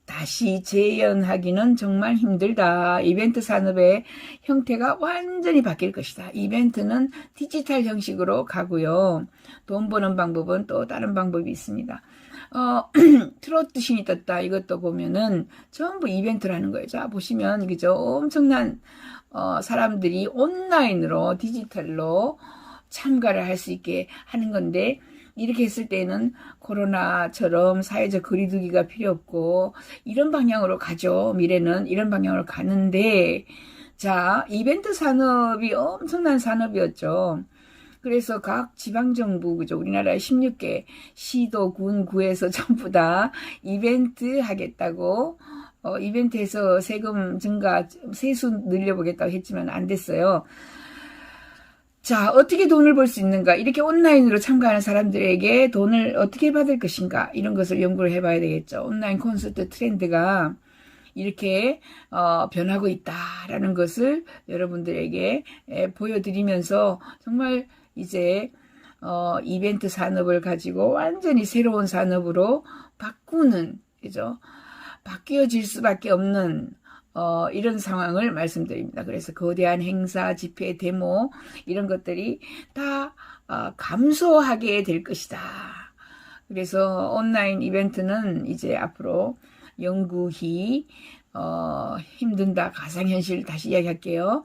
다시 재현하기는 정말 힘들다. 이벤트 산업의 형태가 완전히 바뀔 것이다. 이벤트는 디지털 형식으로 가고요. 돈 버는 방법은 또 다른 방법이 있습니다. 트로트 신이 떴다. 이것도 보면은 전부 이벤트라는 거예요. 자, 보시면, 그죠? 엄청난, 사람들이 온라인으로, 디지털로 참가를 할 수 있게 하는 건데, 이렇게 했을 때는 코로나처럼 사회적 거리두기가 필요 없고 이런 방향으로 가죠. 미래는 이런 방향으로 가는데 자, 이벤트 산업이 엄청난 산업이었죠. 그래서 각 지방정부, 그죠? 우리나라의 16개 시도, 군, 구에서 전부 다 이벤트 하겠다고 이벤트에서 세금 증가, 세수 늘려보겠다고 했지만 안 됐어요. 자, 어떻게 돈을 벌 수 있는가? 이렇게 온라인으로 참가하는 사람들에게 돈을 어떻게 받을 것인가? 이런 것을 연구를 해봐야 되겠죠. 온라인 콘서트 트렌드가 이렇게 변하고 있다라는 것을 여러분들에게 보여드리면서 정말 이제 이벤트 산업을 가지고 완전히 새로운 산업으로 바꾸는, 그죠? 바뀌어질 수밖에 없는 이런 상황을 말씀드립니다. 그래서 거대한 행사, 집회, 데모 이런 것들이 다 감소하게 될 것이다. 그래서 온라인 이벤트는 이제 앞으로 영구히 힘든다. 가상현실 다시 이야기할게요.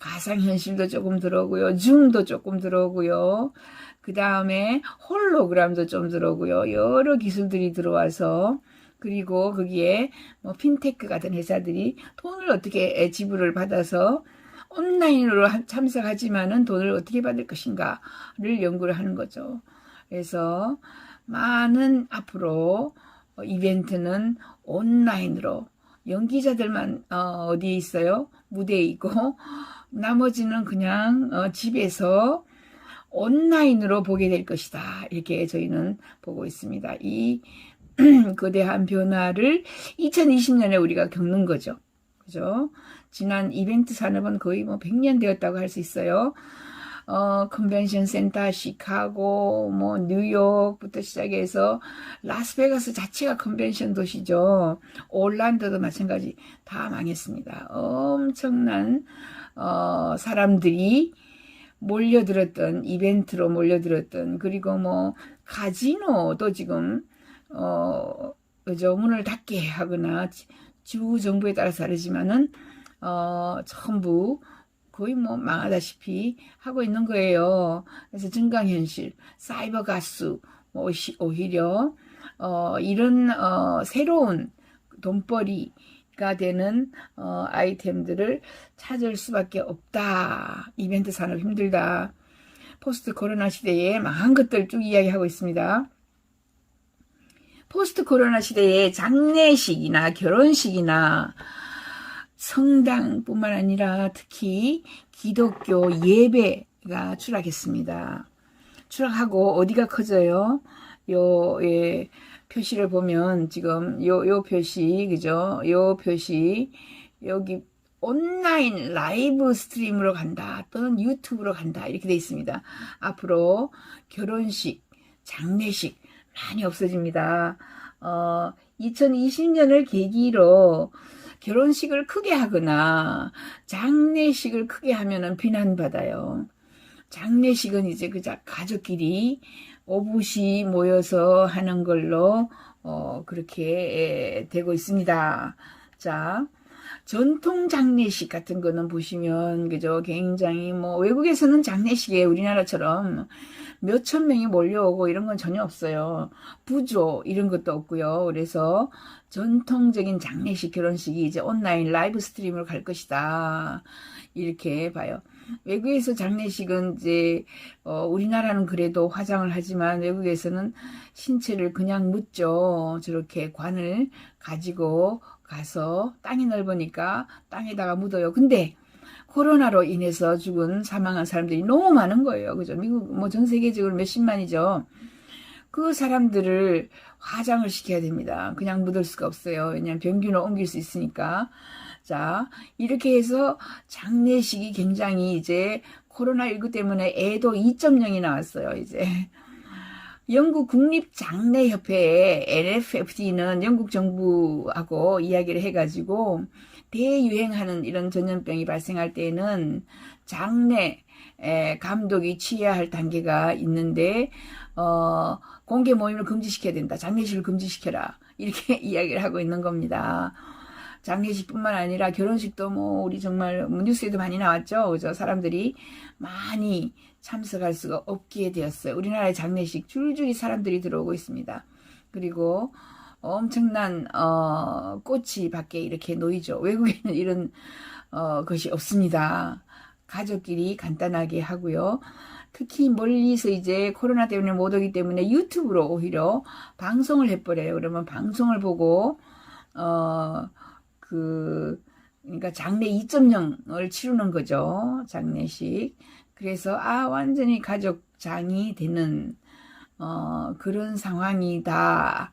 가상현실도 조금 들어오고요. 줌도 조금 들어오고요. 그 다음에 홀로그램도 좀 들어오고요. 여러 기술들이 들어와서 그리고 거기에 뭐 핀테크 같은 회사들이 돈을 어떻게 지불을 받아서 온라인으로 참석하지만은 돈을 어떻게 받을 것인가를 연구를 하는 거죠. 그래서 많은 앞으로 이벤트는 온라인으로 연기자들만 어디에 있어요? 무대에 있고 나머지는 그냥 집에서 온라인으로 보게 될 것이다. 이렇게 저희는 보고 있습니다. 이 거대한 변화를 2020년에 우리가 겪는 거죠. 그죠? 지난 이벤트 산업은 거의 뭐 100년 되었다고 할 수 있어요. 컨벤션 센터, 시카고, 뭐 뉴욕부터 시작해서 라스베가스 자체가 컨벤션 도시죠. 올란도도 마찬가지 다 망했습니다. 엄청난 사람들이 몰려들었던 이벤트로 몰려들었던 그리고 뭐 카지노도 지금 그죠? 문을 닫게 하거나 주 정부에 따라서 다르지만은 전부 거의 뭐 망하다시피 하고 있는 거예요. 그래서 증강현실, 사이버 가수, 뭐 오히려 이런 새로운 돈벌이가 되는 아이템들을 찾을 수밖에 없다. 이벤트 산업 힘들다. 포스트 코로나 시대에 망한 것들 쭉 이야기하고 있습니다. 포스트 코로나 시대에 장례식이나 결혼식이나 성당뿐만 아니라 특히 기독교 예배가 추락했습니다. 추락하고 어디가 커져요? 예, 표시를 보면 지금 요 표시, 그죠? 요 표시, 여기 온라인 라이브 스트림으로 간다 또는 유튜브로 간다 이렇게 돼 있습니다. 앞으로 결혼식, 장례식 많이 없어집니다. 2020년을 계기로 결혼식을 크게 하거나 장례식을 크게 하면은 비난받아요. 장례식은 이제 그저 가족끼리 오붓이 모여서 하는 걸로 그렇게 되고 있습니다. 자, 전통 장례식 같은 거는 보시면 그죠? 굉장히 뭐 외국에서는 장례식에 우리나라처럼 몇천 명이 몰려오고 이런 건 전혀 없어요. 부조 이런 것도 없고요. 그래서 전통적인 장례식 결혼식이 이제 온라인 라이브 스트림으로 갈 것이다. 이렇게 봐요. 외국에서 장례식은 이제 우리나라는 그래도 화장을 하지만 외국에서는 신체를 그냥 묻죠. 저렇게 관을 가지고 가서 땅이 넓으니까 땅에다가 묻어요. 근데 코로나로 인해서 사망한 사람들이 너무 많은 거예요. 그죠? 미국 뭐 전 세계적으로 몇십만이죠. 그 사람들을 화장을 시켜야 됩니다. 그냥 묻을 수가 없어요. 왜냐하면 병균을 옮길 수 있으니까. 자, 이렇게 해서 장례식이 굉장히 이제 코로나19 때문에 애도 2.0이 나왔어요. 이제 영국 국립장례협회 NFFD는 영국 정부하고 이야기를 해가지고 대유행하는 이런 전염병이 발생할 때는 장례 감독이 취해야 할 단계가 있는데 공개 모임을 금지시켜야 된다. 장례식을 금지시켜라. 이렇게 이야기를 하고 있는 겁니다. 장례식뿐만 아니라 결혼식도 뭐 우리 정말 뉴스에도 많이 나왔죠. 그죠? 사람들이 많이 참석할 수가 없게 되었어요. 우리나라의 장례식 줄줄이 사람들이 들어오고 있습니다. 그리고 엄청난 꽃이 밖에 이렇게 놓이죠. 외국에는 이런 것이 없습니다. 가족끼리 간단하게 하고요. 특히 멀리서 이제 코로나 때문에 못 오기 때문에 유튜브로 오히려 방송을 해버려요. 그러면 방송을 보고 그러니까 장례 2.0을 치르는 거죠. 장례식. 그래서 완전히 가족장이 되는 그런 상황이다.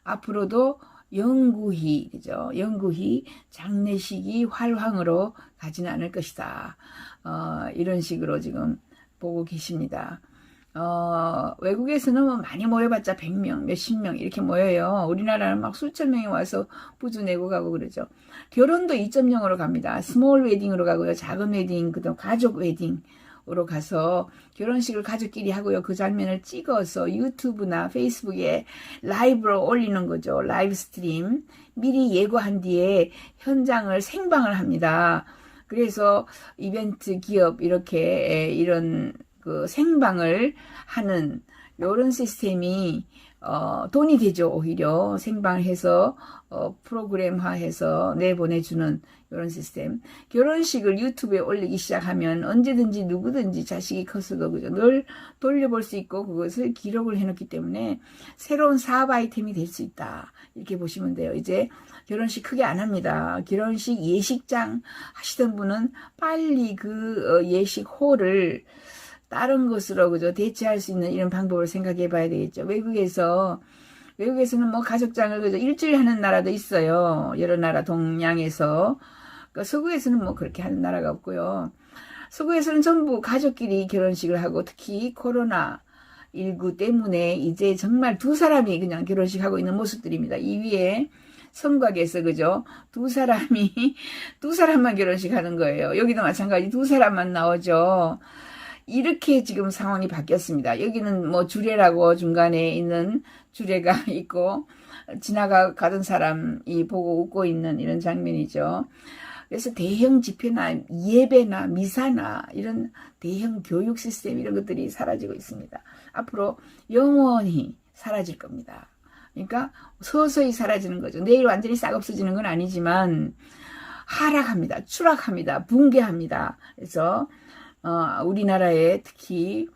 앞으로도 영구히, 그죠? 영구히 장례식이 활황으로 가지는 않을 것이다. 이런 식으로 지금 보고 계십니다. 외국에서는 뭐 많이 모여봤자 100명, 몇십 명 이렇게 모여요. 우리나라는 막 수천 명이 와서 부주 내고 가고 그러죠. 결혼도 2.0으로 갑니다. 스몰 웨딩으로 가고요. 작은 웨딩, 그다음 가족 웨딩으로 가서 결혼식을 가족끼리 하고요. 그 장면을 찍어서 유튜브나 페이스북에 라이브로 올리는 거죠. 라이브 스트림. 미리 예고한 뒤에 현장을 생방을 합니다. 그래서 이벤트 기업 이렇게 이런 그 생방을 하는 요런 시스템이 돈이 되죠. 오히려 생방해서 프로그램화해서 내보내주는 이런 시스템. 결혼식을 유튜브에 올리기 시작하면 언제든지 누구든지 자식이 커서도 그죠, 늘 돌려볼 수 있고 그것을 기록을 해놓기 때문에 새로운 사업 아이템이 될 수 있다, 이렇게 보시면 돼요. 이제 결혼식 크게 안 합니다. 결혼식 예식장 하시던 분은 빨리 그 예식홀을 다른 것으로 그죠, 대체할 수 있는 이런 방법을 생각해 봐야 되겠죠. 외국에서는 뭐 가족장을 그죠, 일주일 하는 나라도 있어요. 여러 나라 동양에서. 그러니까 서구에서는 뭐 그렇게 하는 나라가 없고요. 서구에서는 전부 가족끼리 결혼식을 하고, 특히 코로나19 때문에 이제 정말 두 사람이 그냥 결혼식 하고 있는 모습들입니다. 이 위에 성곽에서 그죠, 두 사람만 결혼식 하는 거예요. 여기도 마찬가지 두 사람만 나오죠. 이렇게 지금 상황이 바뀌었습니다. 여기는 뭐 주례라고 중간에 있는 주례가 있고 지나가던 사람이 보고 웃고 있는 이런 장면이죠. 그래서 대형 집회나 예배나 미사나 이런 대형 교육 시스템, 이런 것들이 사라지고 있습니다. 앞으로 영원히 사라질 겁니다. 그러니까 서서히 사라지는 거죠. 내일 완전히 싹 없어지는 건 아니지만 하락합니다. 추락합니다. 붕괴합니다. 그래서 우리나라에 특히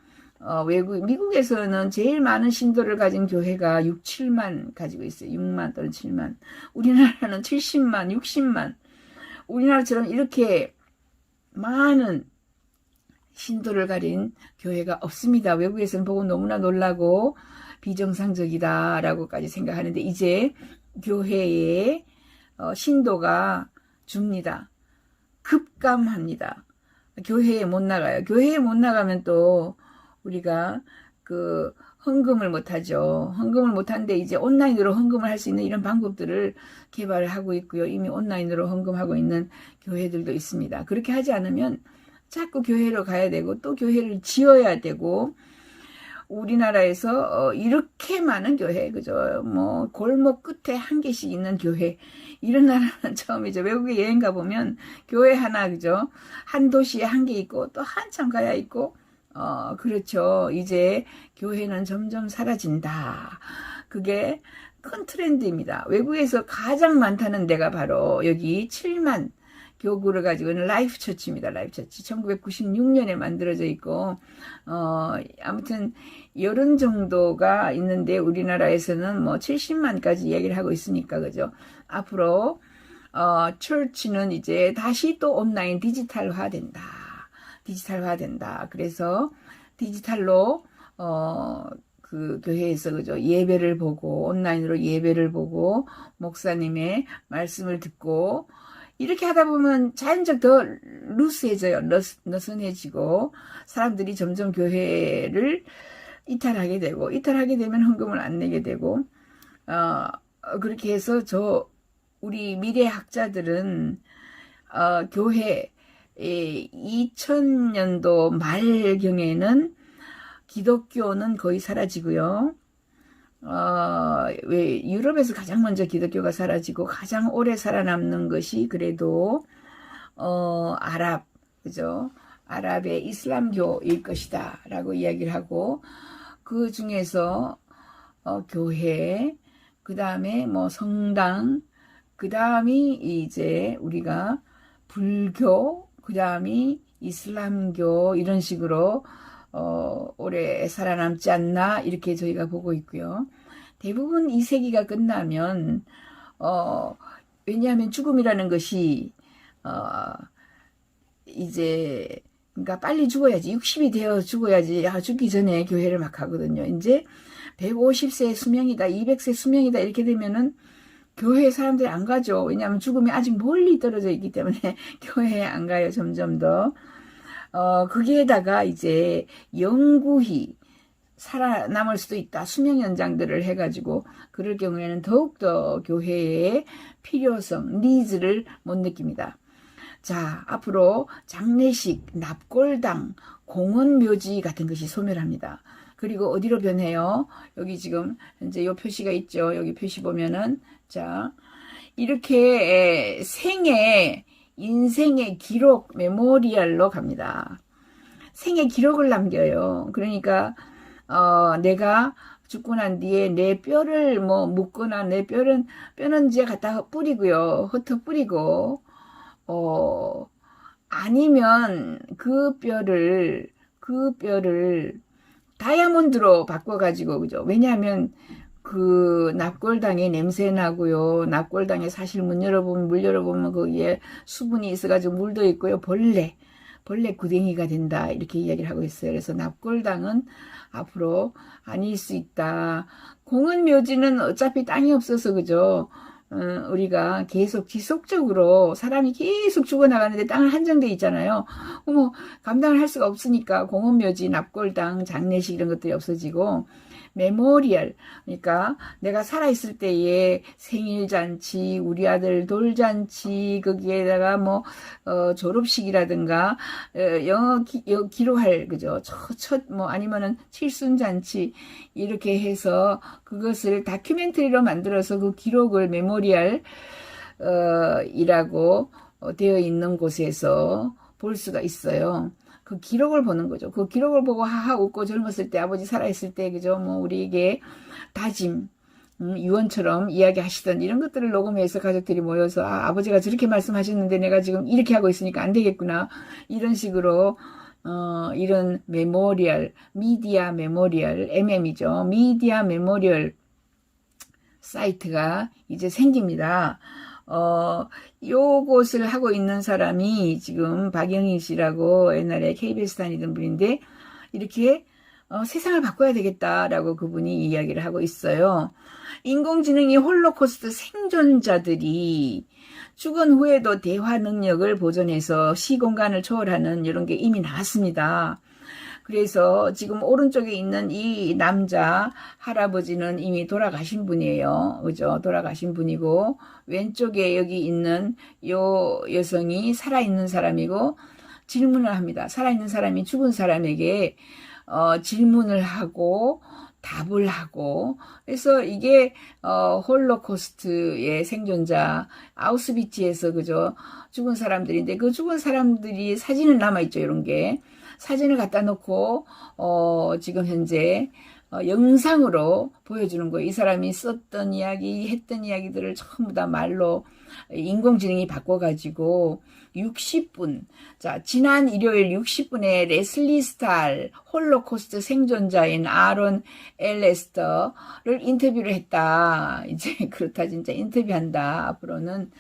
미국에서는 제일 많은 신도를 가진 교회가 6, 7만 가지고 있어요. 6만 또는 7만. 우리나라는 70만, 60만. 우리나라처럼 이렇게 많은 신도를 가진 교회가 없습니다. 외국에서는 보고 너무나 놀라고 비정상적이다라고까지 생각하는데, 이제 교회의 신도가 줍니다. 급감합니다. 교회에 못 나가요. 교회에 못 나가면 또 우리가 그 헌금을 못하죠. 헌금을 못하는데 이제 온라인으로 헌금을 할 수 있는 이런 방법들을 개발을 하고 있고요. 이미 온라인으로 헌금하고 있는 교회들도 있습니다. 그렇게 하지 않으면 자꾸 교회로 가야 되고 또 교회를 지어야 되고, 우리나라에서 이렇게 많은 교회, 그죠? 뭐 골목 끝에 한 개씩 있는 교회, 이런 나라는 처음이죠. 외국에 여행 가보면 교회 하나, 그죠? 한 도시에 한 개 있고 또 한참 가야 있고, 그렇죠. 이제 교회는 점점 사라진다. 그게 큰 트렌드입니다. 외국에서 가장 많다는 데가 바로 여기 7만 교구를 가지고 있는 라이프 처치입니다. 라이프 처치. 1996년에 만들어져 있고, 아무튼, 이런 정도가 있는데, 우리나라에서는 뭐 70만까지 이야기를 하고 있으니까, 그죠? 앞으로, 처치는 이제 다시 또 온라인 디지털화 된다. 디지털화 된다. 그래서 디지털로, 그 교회에서 그죠, 예배를 보고, 온라인으로 예배를 보고, 목사님의 말씀을 듣고, 이렇게 하다 보면 자연적 더 루스해져요. 느슨해지고 사람들이 점점 교회를 이탈하게 되고, 이탈하게 되면 헌금을 안 내게 되고, 그렇게 해서 우리 미래학자들은 교회 2000년도 말경에는 기독교는 거의 사라지고요. 왜 유럽에서 가장 먼저 기독교가 사라지고 가장 오래 살아남는 것이 그래도 그죠? 아랍의 이슬람교일 것이다 라고 이야기를 하고, 그 중에서 교회, 그 다음에 뭐 성당, 그 다음이 이제 우리가 불교, 그 다음이 이슬람교, 이런 식으로 오래 살아남지 않나, 이렇게 저희가 보고 있고요. 대부분 이 세기가 끝나면 왜냐하면 죽음이라는 것이 이제 그러니까 빨리 죽어야지, 60이 되어 죽어야지, 죽기 전에 교회를 막 하거든요. 이제 150세 수명이다, 200세 수명이다, 이렇게 되면은 교회에 사람들이 안 가죠. 왜냐하면 죽음이 아직 멀리 떨어져 있기 때문에 교회에 안 가요. 점점 더. 거기에다가 이제 영구히 살아남을 수도 있다. 수명 연장들을 해가지고, 그럴 경우에는 더욱더 교회의 필요성, 니즈를 못 느낍니다. 자, 앞으로 장례식, 납골당, 공원묘지 같은 것이 소멸합니다. 그리고 어디로 변해요? 여기 지금 현재 요 표시가 있죠. 여기 표시 보면은, 자, 이렇게 인생의 기록, 메모리얼로 갑니다. 생의 기록을 남겨요. 그러니까 내가 죽고 난 뒤에 내 뼈를 뭐 묻거나 내 뼈는 이제 갖다 뿌리고요. 흩어 뿌리고, 아니면 그 뼈를 다이아몬드로 바꿔가지고, 그죠? 왜냐하면 그 납골당에 냄새 나고요. 납골당에 사실 물 열어보면 거기에 수분이 있어가지고 물도 있고요. 벌레 구덩이가 된다. 이렇게 이야기를 하고 있어요. 그래서 납골당은 앞으로 아닐 수 있다. 공은묘지는 어차피 땅이 없어서, 그죠? 우리가 계속 지속적으로 사람이 계속 죽어나가는데 땅은 한정돼 있잖아요. 뭐 감당을 할 수가 없으니까 공원묘지, 납골당, 장례식 이런 것들이 없어지고, 메모리얼, 그러니까 내가 살아있을 때의 생일잔치, 우리 아들 돌잔치, 거기에다가 뭐 졸업식이라든가 영어 기록할, 그죠? 뭐 아니면은 칠순잔치 이렇게 해서 그것을 다큐멘터리로 만들어서 그 기록을 메모리얼 이라고 되어 있는 곳에서 볼 수가 있어요. 그 기록을 보는 거죠. 그 기록을 보고 하하 웃고 젊었을 때, 아버지 살아있을 때, 그죠? 뭐 우리에게 다짐, 유언처럼 이야기하시던 이런 것들을 녹음해서 가족들이 모여서, 아버지가 저렇게 말씀하셨는데 내가 지금 이렇게 하고 있으니까 안 되겠구나. 이런 식으로 이런 메모리얼, 미디어 메모리얼, MM이죠. 미디어 메모리얼 사이트가 이제 생깁니다. 요것을 하고 있는 사람이 지금 박영희 씨라고 옛날에 KBS 다니던 분인데, 이렇게 세상을 바꿔야 되겠다라고 그분이 이야기를 하고 있어요. 인공지능이 홀로코스트 생존자들이 죽은 후에도 대화 능력을 보존해서 시공간을 초월하는 이런 게 이미 나왔습니다. 그래서 지금 오른쪽에 있는 이 남자 할아버지는 이미 돌아가신 분이에요. 그죠? 돌아가신 분이고, 왼쪽에 여기 있는 요 여성이 살아있는 사람이고, 질문을 합니다. 살아있는 사람이 죽은 사람에게 질문을 하고 답을 하고, 그래서 이게 홀로코스트의 생존자, 아우슈비츠에서, 그죠? 죽은 사람들인데, 그 죽은 사람들이 사진은 남아있죠. 이런 게 사진을 갖다 놓고 지금 현재 영상으로 보여주는 거예요. 이 사람이 썼던 이야기, 했던 이야기들을 전부 다 말로 인공지능이 바꿔가지고 60분, 자, 지난 일요일 60분에 레슬리 스탈, 홀로코스트 생존자인 아론 엘레스터를 인터뷰를 했다. 이제 그렇다, 진짜 인터뷰한다. 앞으로는,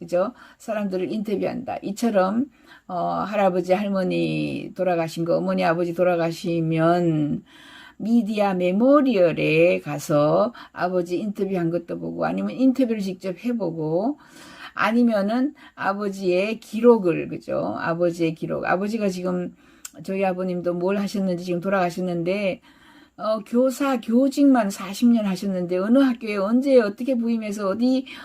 그죠? 사람들을 인터뷰한다. 이처럼 할아버지, 할머니 돌아가신 거, 어머니, 아버지 돌아가시면 미디어 메모리얼에 가서 아버지 인터뷰한 것도 보고, 아니면 인터뷰를 직접 해보고, 아니면은 아버지의 기록을, 그죠? 아버지의 기록. 아버지가 지금, 저희 아버님도 뭘 하셨는지 지금 돌아가셨는데, 교사, 교직만 40년 하셨는데, 어느 학교에 언제 어떻게 부임해서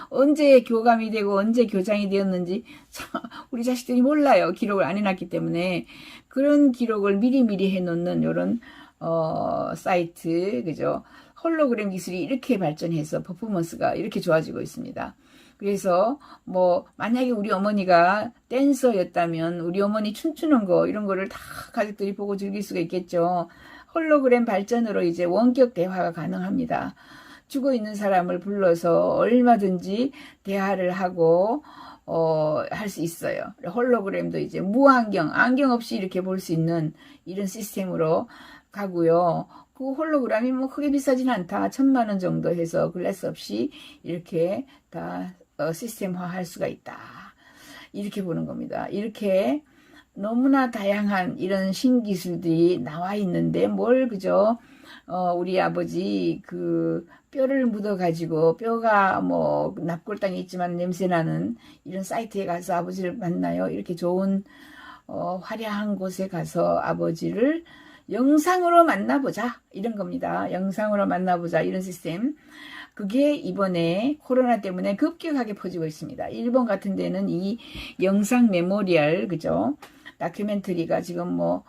언제 교감이 되고 언제 교장이 되었는지, 우리 자식들이 몰라요. 기록을 안 해놨기 때문에. 그런 기록을 미리미리 해놓는 요런, 사이트, 그죠? 홀로그램 기술이 이렇게 발전해서 퍼포먼스가 이렇게 좋아지고 있습니다. 그래서 뭐 만약에 우리 어머니가 댄서였다면 우리 어머니 춤추는 거 이런 거를 다 가족들이 보고 즐길 수가 있겠죠. 홀로그램 발전으로 이제 원격 대화가 가능합니다. 죽어 있는 사람을 불러서 얼마든지 대화를 하고 할 수 있어요. 홀로그램도 이제 안경 없이 이렇게 볼 수 있는 이런 시스템으로 가고요. 그 홀로그램이 뭐 크게 비싸진 않다. 1,000만 원 정도 해서 글래스 없이 이렇게 다 시스템화 할 수가 있다. 이렇게 보는 겁니다. 이렇게 너무나 다양한 이런 신기술들이 나와 있는데 그죠? 우리 아버지 그 뼈를 묻어가지고 뼈가 뭐 납골당에 있지만 냄새나는 이런 사이트에 가서 아버지를 만나요. 이렇게 좋은 화려한 곳에 가서 아버지를 영상으로 만나보자 이런 겁니다. 영상으로 만나보자 이런 시스템. 그게 이번에 코로나 때문에 급격하게 퍼지고 있습니다. 일본 같은 데는 이 영상 메모리얼, 그죠? 다큐멘터리가 지금 뭐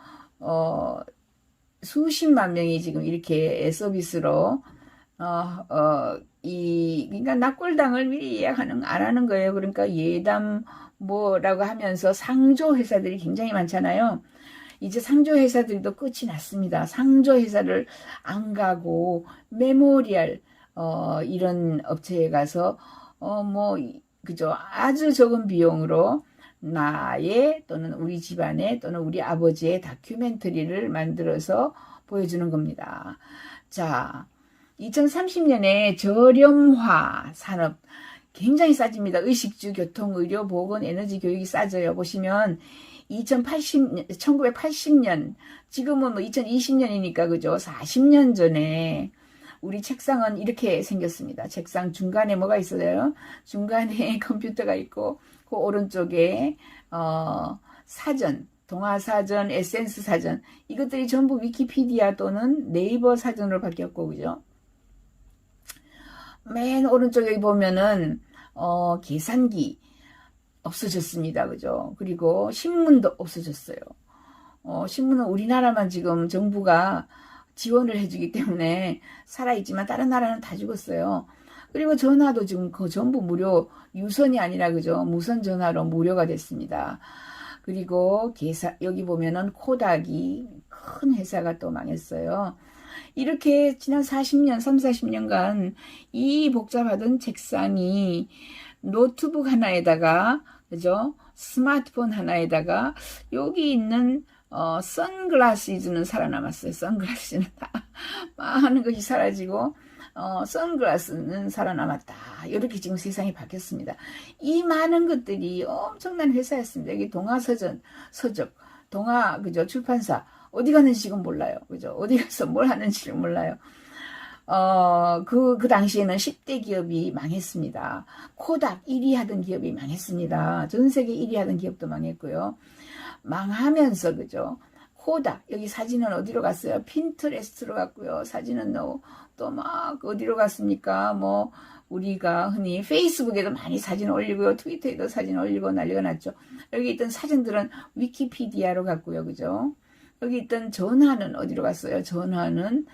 수십만 명이 지금 이렇게 서비스로 그러니까 납골당을 미리 안 하는 거예요. 그러니까 예담 뭐라고 하면서 상조 회사들이 굉장히 많잖아요. 이제 상조회사들도 끝이 났습니다. 상조회사를 안 가고 메모리얼 이런 업체에 가서 그죠, 아주 적은 비용으로 나의 또는 우리 집안의 또는 우리 아버지의 다큐멘터리를 만들어서 보여주는 겁니다. 자, 2030년에 저렴화 산업 굉장히 싸집니다. 의식주, 교통, 의료, 보건, 에너지, 교육이 싸져요. 보시면 1980년, 지금은 뭐 2020년이니까 그죠? 40년 전에 우리 책상은 이렇게 생겼습니다. 책상 중간에 뭐가 있어요? 중간에 컴퓨터가 있고 그 오른쪽에 사전, 동아사전, 에센스 사전, 이것들이 전부 위키피디아 또는 네이버 사전으로 바뀌었고, 그죠? 맨 오른쪽에 보면은 계산기 없어졌습니다. 그죠? 그리고 신문도 없어졌어요. 신문은 우리나라만 지금 정부가 지원을 해주기 때문에 살아있지만 다른 나라는 다 죽었어요. 그리고 전화도 지금 그 전부 무료, 유선이 아니라 그죠? 무선 전화로 무료가 됐습니다. 그리고 여기 보면은 코닥이 큰 회사가 또 망했어요. 이렇게 지난 40년, 40년간 이 복잡하던 책상이 노트북 하나에다가, 그죠? 스마트폰 하나에다가 여기 있는 선글라스는 살아남았어요. 선글라스는 다 많은 것이 사라지고 선글라스는 살아남았다. 이렇게 지금 세상이 바뀌었습니다. 이 많은 것들이 엄청난 회사였습니다. 여기 동아서적, 그죠? 출판사 어디 갔는지 지금 몰라요. 그죠? 어디 가서 뭘 하는지를 몰라요. 그 당시에는 10대 기업이 망했습니다. 코닥 1위 하던 기업이 망했습니다. 전 세계 1위 하던 기업도 망했고요. 망하면서, 그죠? 코닥, 여기 사진은 어디로 갔어요? 핀터레스트로 갔고요. 사진은 또 막 어디로 갔습니까? 뭐, 우리가 흔히 페이스북에도 많이 사진 올리고요. 트위터에도 사진 올리고 난리가 났죠. 여기 있던 사진들은 위키피디아로 갔고요. 그죠? 여기 있던 전화는 어디로 갔어요? 전화는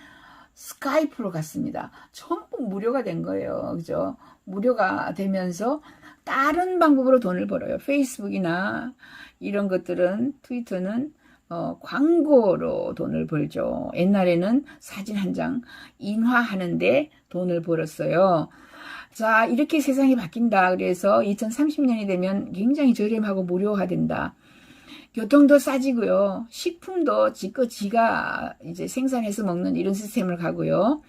스카이프로 갔습니다. 전부 무료가 된 거예요. 그죠? 무료가 되면서 다른 방법으로 돈을 벌어요. 페이스북이나 이런 것들은, 트위터는 광고로 돈을 벌죠. 옛날에는 사진 한 장 인화하는데 돈을 벌었어요. 자, 이렇게 세상이 바뀐다. 그래서 2030년이 되면 굉장히 저렴하고 무료화된다. 교통도 싸지고요. 식품도 지가 이제 생산해서 먹는 이런 시스템을 가고요.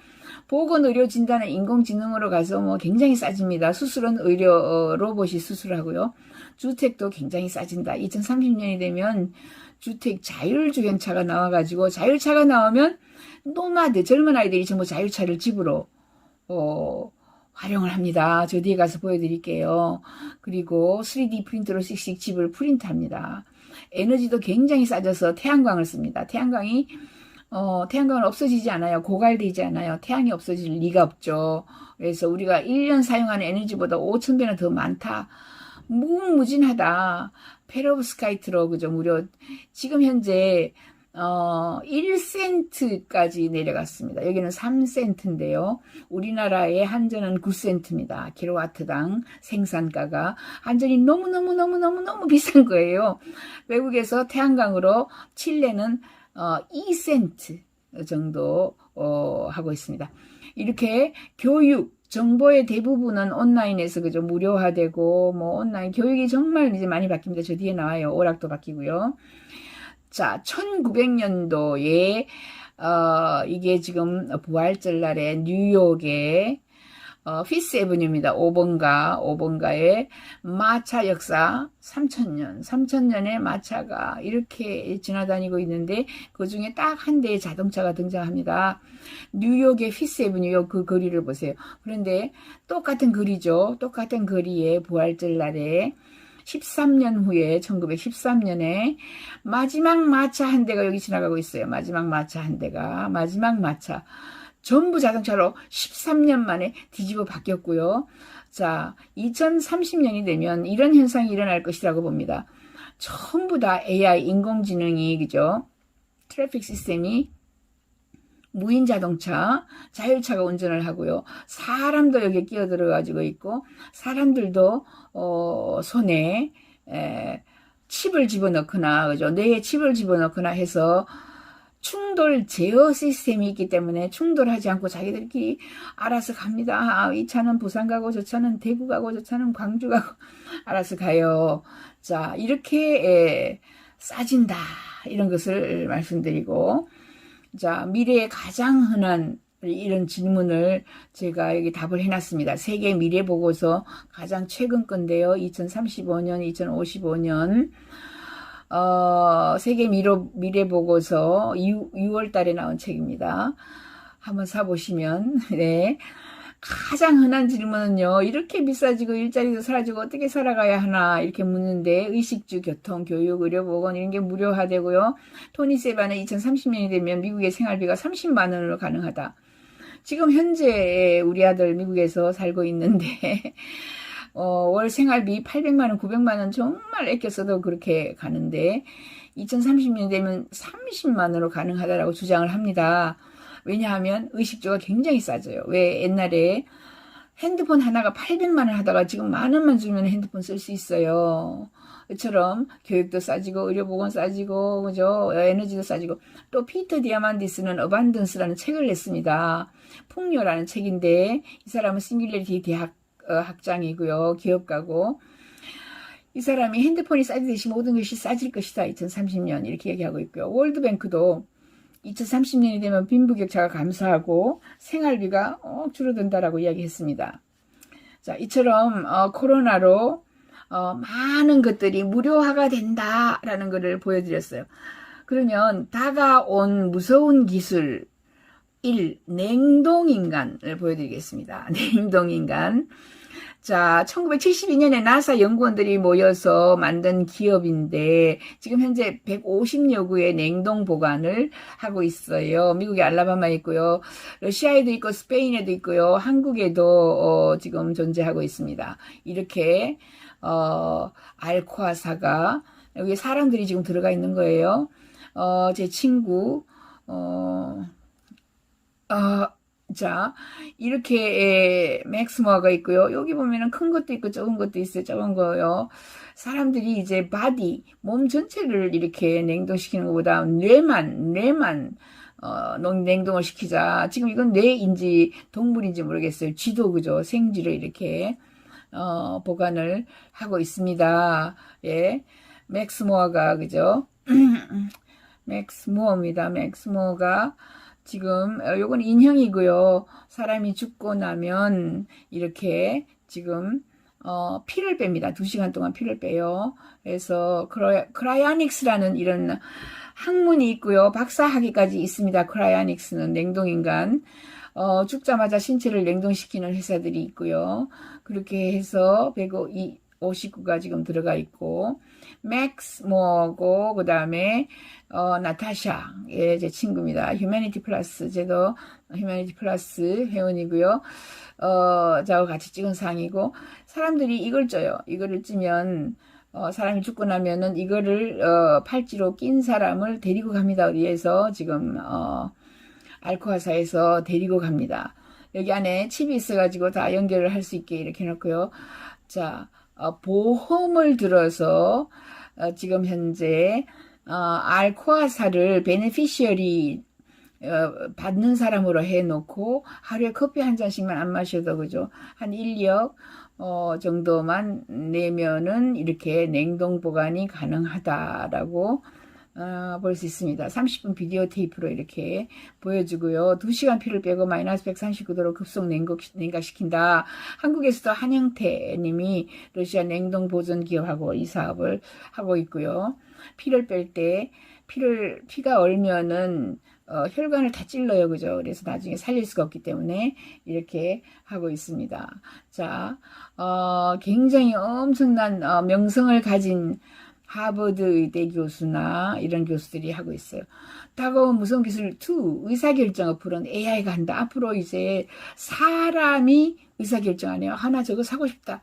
보건, 의료, 진단은 인공지능으로 가서 뭐 굉장히 싸집니다. 수술은 의료 로봇이 수술하고요. 주택도 굉장히 싸진다. 2030년이 되면 주택 자율주행차가 나와가지고, 자율차가 나오면 노마드, 젊은 아이들이 전부 자율차를 집으로 활용을 합니다. 저 뒤에 가서 보여드릴게요. 그리고 3D 프린터로 씩씩 집을 프린트합니다. 에너지도 굉장히 싸져서 태양광을 씁니다. 태양광은 없어지지 않아요. 고갈되지 않아요. 태양이 없어질 리가 없죠. 그래서 우리가 1년 사용하는 에너지보다 5,000배나 더 많다. 무궁무진하다. 페로브스카이트로, 그죠? 무려 지금 현재 1센트까지 내려갔습니다. 여기는 3센트인데요. 우리나라의 한전은 9센트입니다. 킬로와트당 생산가가. 한전이 너무 비싼 거예요. 외국에서 태양광으로 칠레는 2센트 정도 하고 있습니다. 이렇게 교육, 정보의 대부분은 온라인에서, 그죠? 무료화되고, 뭐 온라인 교육이 정말 이제 많이 바뀝니다. 저 뒤에 나와요. 오락도 바뀌고요. 자, 1900년도에 이게 지금 부활절날에 뉴욕의 피스 애버뉴입니다. 5번가의 마차 역사 3000년의 마차가 이렇게 지나다니고 있는데, 그 중에 딱 한 대의 자동차가 등장합니다. 뉴욕의 피스 애버뉴 그 거리를 보세요. 그런데 똑같은 거리죠. 똑같은 거리에 부활절날에 13년 후에 1913년에 마지막 마차 한 대가 여기 지나가고 있어요. 마지막 마차 한 대가, 마지막 마차 전부 자동차로 13년 만에 뒤집어 바뀌었고요. 자, 2030년이 되면 이런 현상이 일어날 것이라고 봅니다. 전부 다 AI, 인공지능이, 그죠? 트래픽 시스템이 무인 자동차, 자율차가 운전을 하고요. 사람도 여기에 끼어들어 가지고 있고, 사람들도 손에 칩을 집어넣거나, 그죠? 뇌에 칩을 집어넣거나 해서 충돌 제어 시스템이 있기 때문에 충돌하지 않고 자기들끼리 알아서 갑니다. 아, 이 차는 부산 가고 저 차는 대구 가고 저 차는 광주 가고 알아서 가요. 자, 이렇게 싸진다. 이런 것을 말씀드리고, 자, 미래에 가장 흔한 이런 질문을 제가 여기 답을 해놨습니다. 세계 미래 보고서 가장 최근 건데요. 2035년, 2055년 세계 미래 보고서 6월 달에 나온 책입니다. 한번 사보시면, 네. 가장 흔한 질문은요, 이렇게 비싸지고 일자리도 사라지고 어떻게 살아가야 하나 이렇게 묻는데, 의식주, 교통, 교육, 의료보건 이런 게 무료화되고요. 토니 세바는 2030년이 되면 미국의 생활비가 30만 원으로 가능하다. 지금 현재 우리 아들 미국에서 살고 있는데 월 생활비 800만 원, 900만 원 정말 아껴 써도 그렇게 가는데 2030년 되면 30만 원으로 가능하다라고 주장을 합니다. 왜냐하면 의식주가 굉장히 싸져요. 왜 옛날에 핸드폰 하나가 800만 원 하다가 지금 만 원만 주면 핸드폰 쓸 수 있어요. 이처럼 교육도 싸지고 의료보건 싸지고 그죠? 에너지도 싸지고 또 피터 디아만디스는 어반던스라는 책을 냈습니다. 풍요라는 책인데 이 사람은 싱귤레리티 대학 학장이고요. 기업가고 이 사람이 핸드폰이 싸지듯이 모든 것이 싸질 것이다. 2030년 이렇게 얘기하고 있고요. 월드뱅크도 2030년이 되면 빈부격차가 감소하고 생활비가 줄어든다라고 이야기했습니다. 자, 이처럼 코로나로 많은 것들이 무료화가 된다라는 것을 보여드렸어요. 그러면 다가온 무서운 기술 1. 냉동인간을 보여드리겠습니다. 냉동인간. 자, 1972년에 나사 연구원들이 모여서 만든 기업인데 지금 현재 150여 구의 냉동 보관을 하고 있어요. 미국의 알라바마에 있고요. 러시아에도 있고 스페인에도 있고요. 한국에도 지금 존재하고 있습니다. 이렇게 알코아사가 여기 사람들이 지금 들어가 있는 거예요. 제 친구 자, 이렇게 맥스모어가 있고요. 여기 보면은 큰 것도 있고 적은 것도 있어요. 적은 거요. 사람들이 이제 바디, 몸 전체를 이렇게 냉동시키는 것보다 뇌만 냉동을 시키자. 지금 이건 뇌인지 동물인지 모르겠어요. 쥐도 그죠. 생쥐를 이렇게 보관을 하고 있습니다. 예. 맥스모어가 그죠. 맥스모어입니다. 맥스모어가 지금 요건 인형이고요. 사람이 죽고 나면 이렇게 지금 피를 뺍니다. 2시간 동안 피를 빼요. 그래서 크라이아닉스라는 이런 학문이 있고요. 박사학위까지 있습니다. 크라이아닉스는 냉동인간. 죽자마자 신체를 냉동시키는 회사들이 있고요. 그렇게 해서 159가 지금 들어가 있고 맥스 모어고 그 다음에 나타샤 예, 제 친구입니다. 휴머니티 플러스 쟤도 휴머니티 플러스 회원이고요. 저하고 같이 찍은 상이고 사람들이 이걸 쪄요. 이거를 찌면 사람이 죽고 나면은 이거를 팔찌로 낀 사람을 데리고 갑니다. 어디에서 지금 알코아사에서 데리고 갑니다. 여기 안에 칩이 있어가지고 다 연결을 할 수 있게 이렇게 해놓고요. 자, 보험을 들어서 지금 현재 알코아사를 베네피시어리 받는 사람으로 해놓고 하루에 커피 한 잔씩만 안 마셔도 그죠? 한 1억 정도만 내면은 이렇게 냉동 보관이 가능하다라고 볼 수 있습니다. 30분 비디오 테이프로 이렇게 보여주고요. 2시간 피를 빼고 마이너스 139도로 급속 냉각시킨다. 한국에서도 한영태 님이 러시아 냉동 보존 기업하고 이 사업을 하고 있고요. 피를 뺄 때 피가 얼면은 혈관을 다 찔러요. 그죠? 그래서 나중에 살릴 수가 없기 때문에 이렇게 하고 있습니다. 자, 굉장히 엄청난 명성을 가진 하버드 의대 교수나 이런 교수들이 하고 있어요. 다가온 무서운 기술 2, 의사결정 어플은 AI가 한다. 앞으로 이제 사람이 의사결정하네요. 하나 저거 사고 싶다.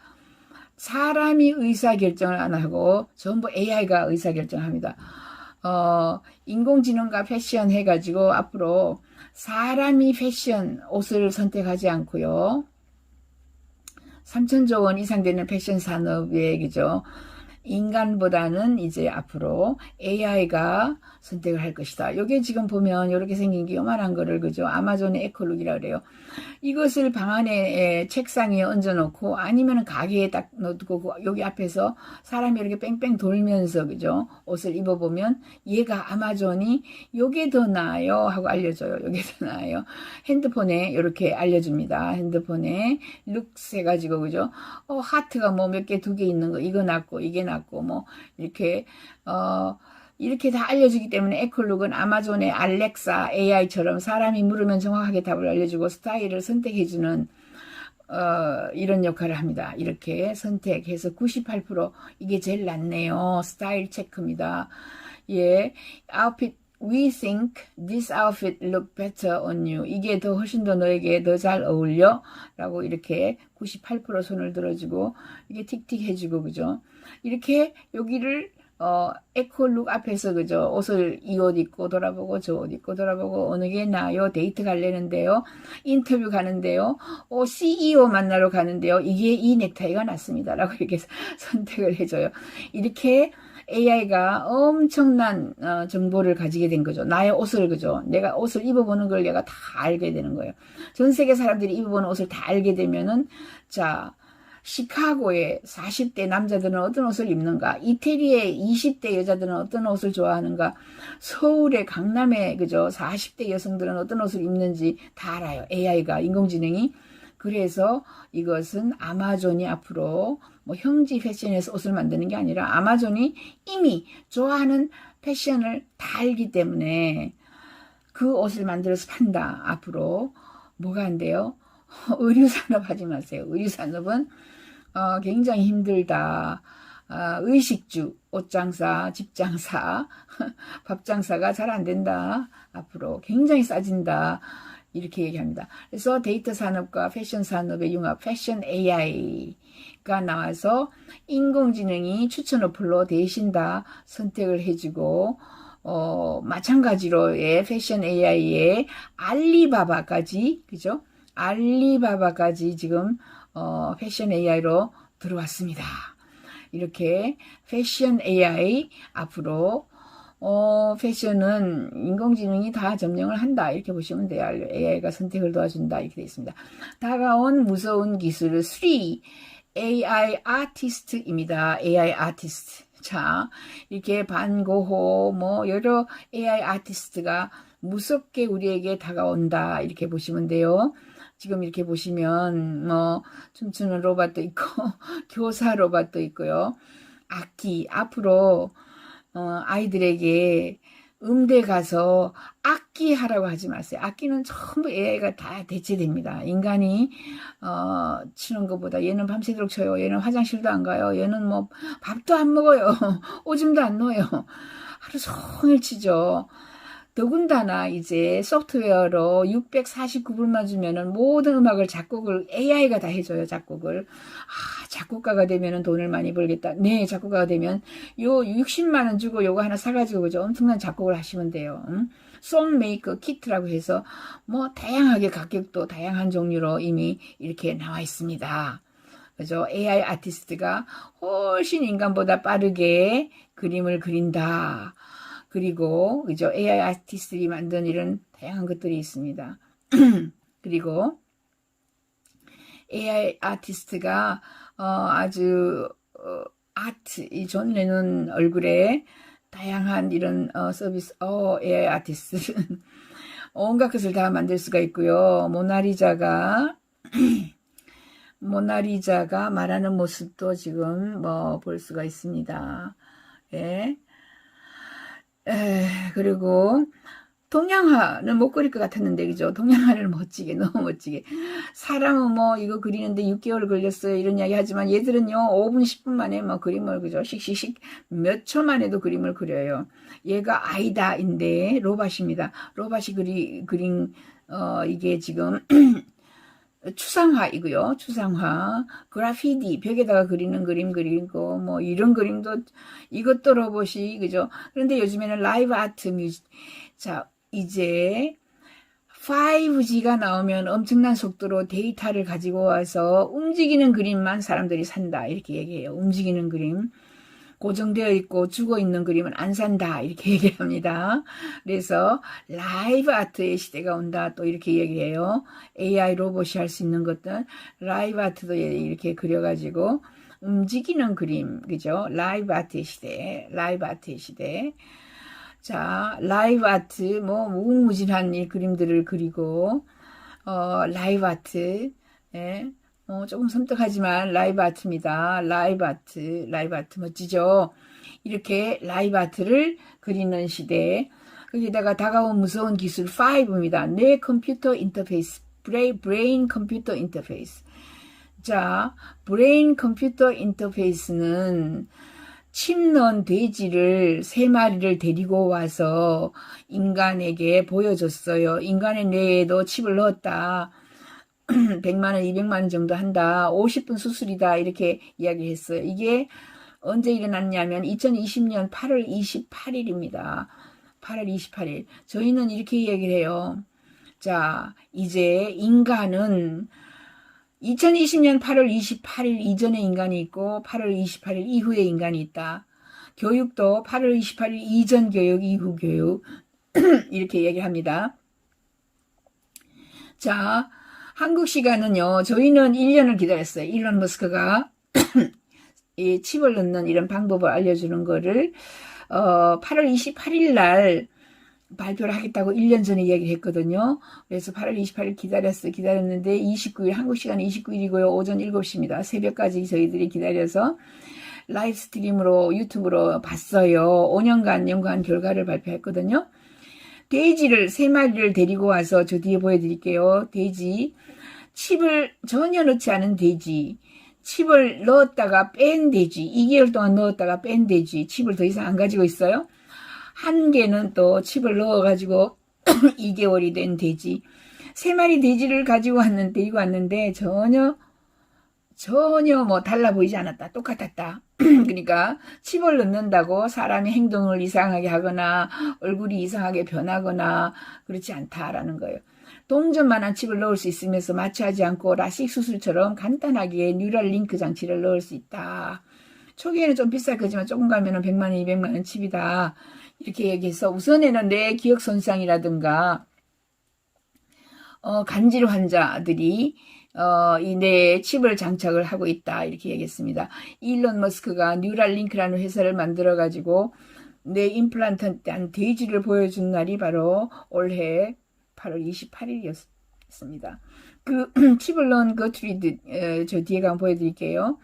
사람이 의사결정을 안 하고 전부 AI가 의사결정합니다. 인공지능과 패션 해가지고 앞으로 사람이 패션 옷을 선택하지 않고요. 3천조 원 이상 되는 패션 산업에 그죠. 인간보다는 이제 앞으로 AI가 선택을 할 것이다. 요게 지금 보면 이렇게 생긴 게 요만한 거를 그죠? 아마존의 에코룩이라 그래요. 이것을 방 안에 책상 위에 얹어놓고 아니면 가게에 딱 놓고 여기 앞에서 사람이 이렇게 뺑뺑 돌면서 그죠? 옷을 입어보면 얘가 아마존이 요게 더 나아요 하고 알려줘요. 요게 더 나아요. 핸드폰에 이렇게 알려줍니다. 핸드폰에 룩스 해가지고 그죠? 하트가 뭐 몇 개, 두 개 있는 거 이거 낫고 이게 낫고 뭐 이렇게 이렇게 다 알려주기 때문에 에콜룩은 아마존의 알렉사 AI처럼 사람이 물으면 정확하게 답을 알려주고 스타일을 선택해주는 이런 역할을 합니다. 이렇게 선택해서 98% 이게 제일 낫네요. 스타일 체크입니다. 예, outfit We think this outfit look better on you. 이게 더 훨씬 더 너에게 더 잘 어울려 라고 이렇게 98% 손을 들어주고 이게 틱틱 해주고 그죠. 이렇게 여기를 에코룩 앞에서 그죠. 옷을 이 옷 입고 돌아보고 저 옷 입고 돌아보고 어느 게 나아요. 데이트 갈래는데요. 인터뷰 가는데요. CEO 만나러 가는데요. 이게 이 넥타이가 낫습니다. 라고 이렇게 선택을 해줘요. 이렇게 AI가 엄청난 정보를 가지게 된 거죠. 나의 옷을 그죠. 내가 옷을 입어보는 걸 내가 다 알게 되는 거예요. 전 세계 사람들이 입어보는 옷을 다 알게 되면은 자 시카고의 40대 남자들은 어떤 옷을 입는가? 이태리의 20대 여자들은 어떤 옷을 좋아하는가? 서울의 강남의 그죠? 40대 여성들은 어떤 옷을 입는지 다 알아요. AI가 인공지능이. 그래서 이것은 아마존이 앞으로 뭐 형지 패션에서 옷을 만드는 게 아니라 아마존이 이미 좋아하는 패션을 다 알기 때문에 그 옷을 만들어서 판다. 앞으로 뭐가 안 돼요? 의류산업 하지 마세요. 의류산업은 굉장히 힘들다. 의식주, 옷장사, 집장사, 밥장사가 잘 안 된다. 앞으로 굉장히 싸진다. 이렇게 얘기합니다. 그래서 데이터 산업과 패션 산업의 융합, 패션 AI가 나와서 인공지능이 추천 어플로 대신 다 선택을 해주고, 마찬가지로의 패션 AI의 알리바바까지, 그죠? 알리바바까지 지금, 패션 AI로 들어왔습니다. 이렇게 패션 AI 앞으로 패션은 인공지능이 다 점령을 한다. 이렇게 보시면 돼요. AI가 선택을 도와준다. 이렇게 되어 있습니다. 다가온 무서운 기술 3. AI 아티스트입니다. AI 아티스트. 자, 이렇게 반고호, 뭐, 여러 AI 아티스트가 무섭게 우리에게 다가온다. 이렇게 보시면 돼요. 지금 이렇게 보시면, 뭐, 춤추는 로봇도 있고, 교사 로봇도 있고요. 악기, 앞으로, 아이들에게 음대 가서 악기 하라고 하지 마세요. 악기는 전부 AI가 다 대체됩니다. 인간이 치는 것보다 얘는 밤새도록 쳐요. 얘는 화장실도 안 가요. 얘는 뭐 밥도 안 먹어요. 오줌도 안 넣어요. 하루 종일 치죠. 더군다나 이제 소프트웨어로 649불만 주면은 모든 음악을 작곡을 AI가 다 해줘요. 작곡을. 작곡가가 되면은 돈을 많이 벌겠다. 네, 작곡가가 되면 요 60만 원 주고 요거 하나 사가지고 그죠? 엄청난 작곡을 하시면 돼요. 송메이커 키트라고 해서 뭐 다양하게 가격도 다양한 종류로 이미 이렇게 나와 있습니다. 그죠? AI 아티스트가 훨씬 인간보다 빠르게 그림을 그린다. 그리고 그죠? AI 아티스트들이 만든 이런 다양한 것들이 있습니다. 그리고 AI 아티스트가 아주 아트, 이 존 레논 얼굴에 다양한 이런 서비스, AI 아티스트 온갖 것을 다 만들 수가 있고요. 모나리자가 말하는 모습도 지금 뭐 볼 수가 있습니다. 예. 그리고 동양화는 못 그릴 것 같았는데 그죠? 동양화를 멋지게 너무 멋지게 사람은 뭐 이거 그리는데 6개월 걸렸어요 이런 이야기 하지만 얘들은요 5분 10분 만에 뭐 그림을 그죠? 씩씩씩 몇 초 만에도 그림을 그려요. 얘가 아이다인데 로봇입니다. 로봇이 그린 이게 지금 추상화이고요. 추상화, 그래피티, 벽에다가 그리는 그림 그리고, 뭐, 이런 그림도, 이것도 로봇이, 그죠? 그런데 요즘에는 라이브 아트 뮤직. 자, 이제, 5G가 나오면 엄청난 속도로 데이터를 가지고 와서 움직이는 그림만 사람들이 산다. 이렇게 얘기해요. 움직이는 그림. 고정되어 있고 죽어 있는 그림은 안 산다 이렇게 얘기합니다. 그래서 라이브 아트의 시대가 온다 또 이렇게 얘기해요. AI 로봇이 할 수 있는 것들 라이브 아트도 이렇게 그려가지고 움직이는 그림, 그죠? 라이브 아트의 시대, 라이브 아트의 시대. 자, 라이브 아트, 뭐, 무궁무진한 이 그림들을 그리고, 라이브 아트, 예. 조금 섬뜩하지만 라이브 아트입니다. 라이브 아트, 라이브 아트 멋지죠? 이렇게 라이브 아트를 그리는 시대. 거기다가 다가온 무서운 기술 5입니다. 뇌 컴퓨터 인터페이스, 브레인 컴퓨터 인터페이스. 자, 브레인 컴퓨터 인터페이스는 칩 넣은 돼지를 3마리를 데리고 와서 인간에게 보여줬어요. 인간의 뇌에도 칩을 넣었다. 100만원, 200만원 정도 한다. 50분 수술이다. 이렇게 이야기했어요. 이게 언제 일어났냐면 2020년 8월 28일입니다. 8월 28일. 저희는 이렇게 이야기를 해요. 자, 이제 인간은 2020년 8월 28일 이전에 인간이 있고 8월 28일 이후에 인간이 있다. 교육도 8월 28일 이전 교육, 이후 교육 이렇게 얘기합니다. 자, 한국 시간은요. 저희는 1년을 기다렸어요. 일론 머스크가 이 칩을 넣는 이런 방법을 알려주는 거를 8월 28일 날 발표를 하겠다고 1년 전에 이야기를 했거든요. 그래서 8월 28일 기다렸는데 29일, 한국 시간 29일이고요. 오전 7시입니다. 새벽까지 저희들이 기다려서 라이브 스트림으로 유튜브로 봤어요. 5년간 연구한 결과를 발표했거든요. 돼지를 3마리를 데리고 와서 저 뒤에 보여드릴게요. 돼지, 칩을 전혀 넣지 않은 돼지, 칩을 넣었다가 뺀 돼지, 2개월 동안 넣었다가 뺀 돼지, 칩을 더 이상 안 가지고 있어요. 한 개는 또 칩을 넣어가지고 2개월이 된 돼지. 3마리 돼지를 데리고 왔는데 전혀 뭐 달라 보이지 않았다. 똑같았다. 그러니까 칩을 넣는다고 사람이 행동을 이상하게 하거나 얼굴이 이상하게 변하거나 그렇지 않다라는 거예요. 동전만한 칩을 넣을 수 있으면서 마취하지 않고 라식 수술처럼 간단하게 뉴럴 링크 장치를 넣을 수 있다. 초기에는 좀 비쌀 거지만 조금 가면은 100만원, 200만원 칩이다. 이렇게 얘기해서 우선에는 뇌 기억 손상이라든가 간질 환자들이 이 뇌에 칩을 장착을 하고 있다 이렇게 얘기했습니다. 일론 머스크가 뉴랄링크라는 회사를 만들어 가지고 뇌 임플란트한 돼지를 보여준 날이 바로 올해 8월 28일이었습니다. 그 칩을 넣은 거트리드 저 뒤에 가면 보여드릴게요.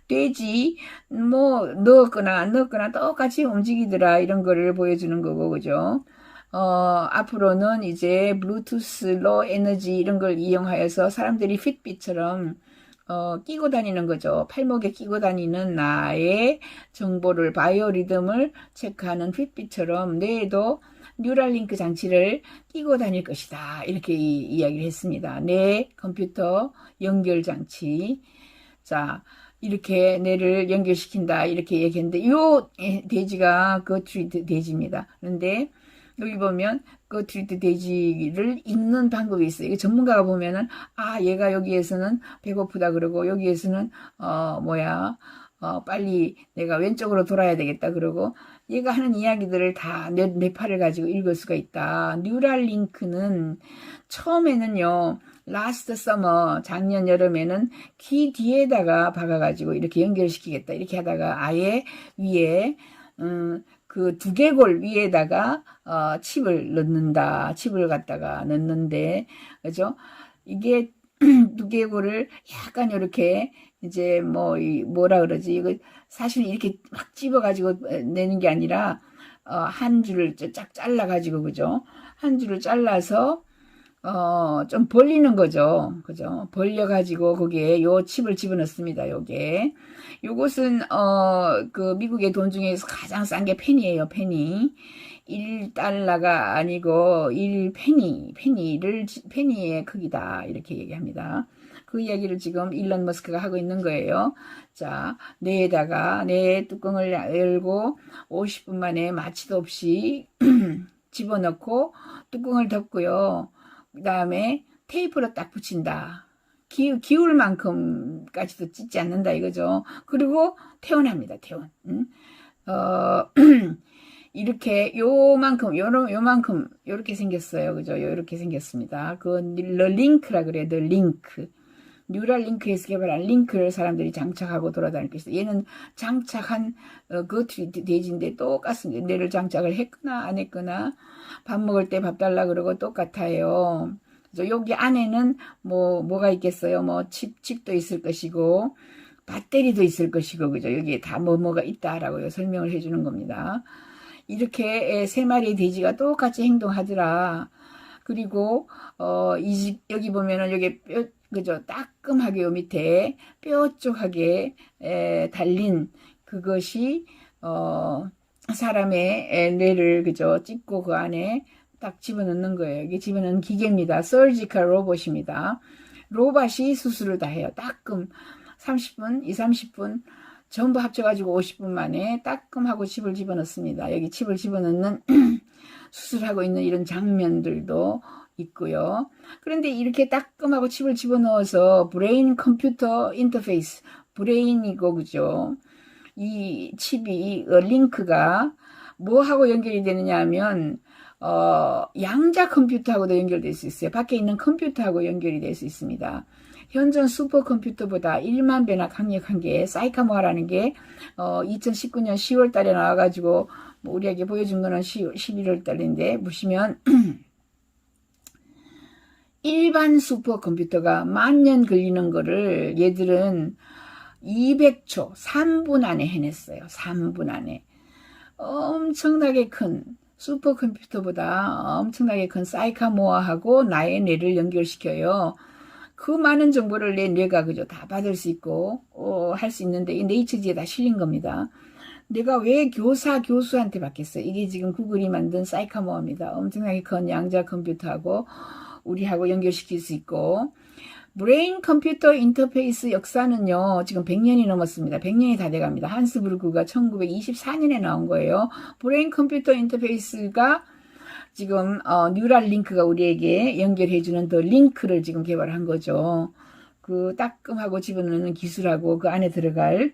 돼지 뭐 넣었거나 안 넣었거나 똑같이 움직이더라 이런 거를 보여주는 거고 그죠. 앞으로는 이제 블루투스, 로 에너지 이런 걸 이용하여서 사람들이 핏빛처럼 끼고 다니는 거죠. 팔목에 끼고 다니는 나의 정보를 바이오 리듬을 체크하는 핏빛처럼 뇌에도 뉴랄링크 장치를 끼고 다닐 것이다. 이렇게 이야기를 했습니다. 뇌 컴퓨터 연결 장치. 자, 이렇게 뇌를 연결시킨다 이렇게 얘기했는데 요 돼지가 거트리드 돼지입니다. 그런데 여기 보면 거트리드 돼지를 읽는 방법이 있어요. 이거 전문가가 보면은 얘가 여기에서는 배고프다 그러고 여기에서는 빨리 내가 왼쪽으로 돌아야 되겠다 그러고 얘가 하는 이야기들을 다 뇌파를 가지고 읽을 수가 있다. 뉴랄링크는 처음에는요. 라스트 서머 작년 여름에는 귀 뒤에다가 박아가지고 이렇게 연결시키겠다 이렇게 하다가 아예 위에 그 두개골 위에다가 칩을 넣는다. 칩을 갖다가 넣는데 그죠? 이게 두개골을 약간 이렇게 이제 뭐라 그러지? 이거 사실 이렇게 막 집어가지고 내는 게 아니라 한 줄을 쫙 잘라가지고 그죠? 한 줄을 잘라서 좀 벌리는 거죠. 그죠? 벌려가지고 거기에 요 칩을 집어넣습니다. 요것은, 그 미국의 돈 중에서 가장 싼 게 페니예요, 페니. 1달러가 아니고 1페니의 크기다. 이렇게 얘기합니다. 그 이야기를 지금 일론 머스크가 하고 있는 거예요. 자, 뇌에다가 뇌 뚜껑을 열고 50분 만에 마취도 없이 집어넣고 뚜껑을 덮고요. 그 다음에 테이프로 딱 붙인다. 기울 만큼까지도 찢지 않는다 이거죠. 그리고 태원합니다. 태원. 이렇게 요만큼 요렇게 생겼어요. 그죠? 요렇게 생겼습니다. 그 링크라 그래요. 링크. 뉴럴 링크에서 개발한 링크를 사람들이 장착하고 돌아다니고 있어요. 얘는 장착한 거트리 돼지인데 똑같습니다. 뇌를 장착을 했거나 안 했거나 밥 먹을 때 밥 달라 그러고 똑같아요. 그래서 여기 안에는 뭐가 있겠어요? 뭐 칩도 있을 것이고 배터리도 있을 것이고 그죠? 여기에 다 뭐가 있다라고 설명을 해주는 겁니다. 이렇게 3마리의 돼지가 똑같이 행동하더라. 그리고 여기 보면은 여기 그죠? 따끔하게 요 밑에 뾰족하게 달린 그것이 사람의 뇌를 그죠? 찍고 그 안에 딱 집어넣는 거예요. 이게 집어넣는 기계입니다. 서지컬 로봇입니다. 로봇이 수술을 다 해요. 따끔 30분, 30분 전부 합쳐가지고 50분 만에 따끔하고 칩을 집어넣습니다. 여기 칩을 집어넣는 수술하고 있는 이런 장면들도 있고요. 그런데 이렇게 따끔하고 칩을 집어넣어서 브레인 컴퓨터 인터페이스, 브레인이고 그죠? 이 칩이 링크가 뭐하고 연결이 되느냐 하면 양자 컴퓨터하고도 연결될 수 있어요. 밖에 있는 컴퓨터하고 연결이 될 수 있습니다. 현존 슈퍼컴퓨터보다 1만 배나 강력한 게 사이카모아라는 게 2019년 10월 달에 나와가지고 우리에게 보여준 거는 11월 달인데 보시면 일반 슈퍼컴퓨터가 10,000년 걸리는 거를 얘들은 200초, 3분 안에 해냈어요. 3분 안에. 엄청나게 큰 슈퍼컴퓨터보다 엄청나게 큰 사이카모아하고 나의 뇌를 연결시켜요. 그 많은 정보를 내 뇌가 그죠 다 받을 수 있고 할 수 있는데 이 네이처지에 다 실린 겁니다. 내가 왜 교수한테 받겠어요? 이게 지금 구글이 만든 사이카모아입니다. 엄청나게 큰 양자 컴퓨터하고 우리하고 연결시킬 수 있고 브레인 컴퓨터 인터페이스 역사는요 지금 100년이 넘었습니다. 100년이 다 돼갑니다. 한스부르크가 1924년에 나온 거예요. 브레인 컴퓨터 인터페이스가 지금 뉴럴 링크가 우리에게 연결해주는 더 링크를 지금 개발한 거죠. 그 따끔하고 집어넣는 기술하고 그 안에 들어갈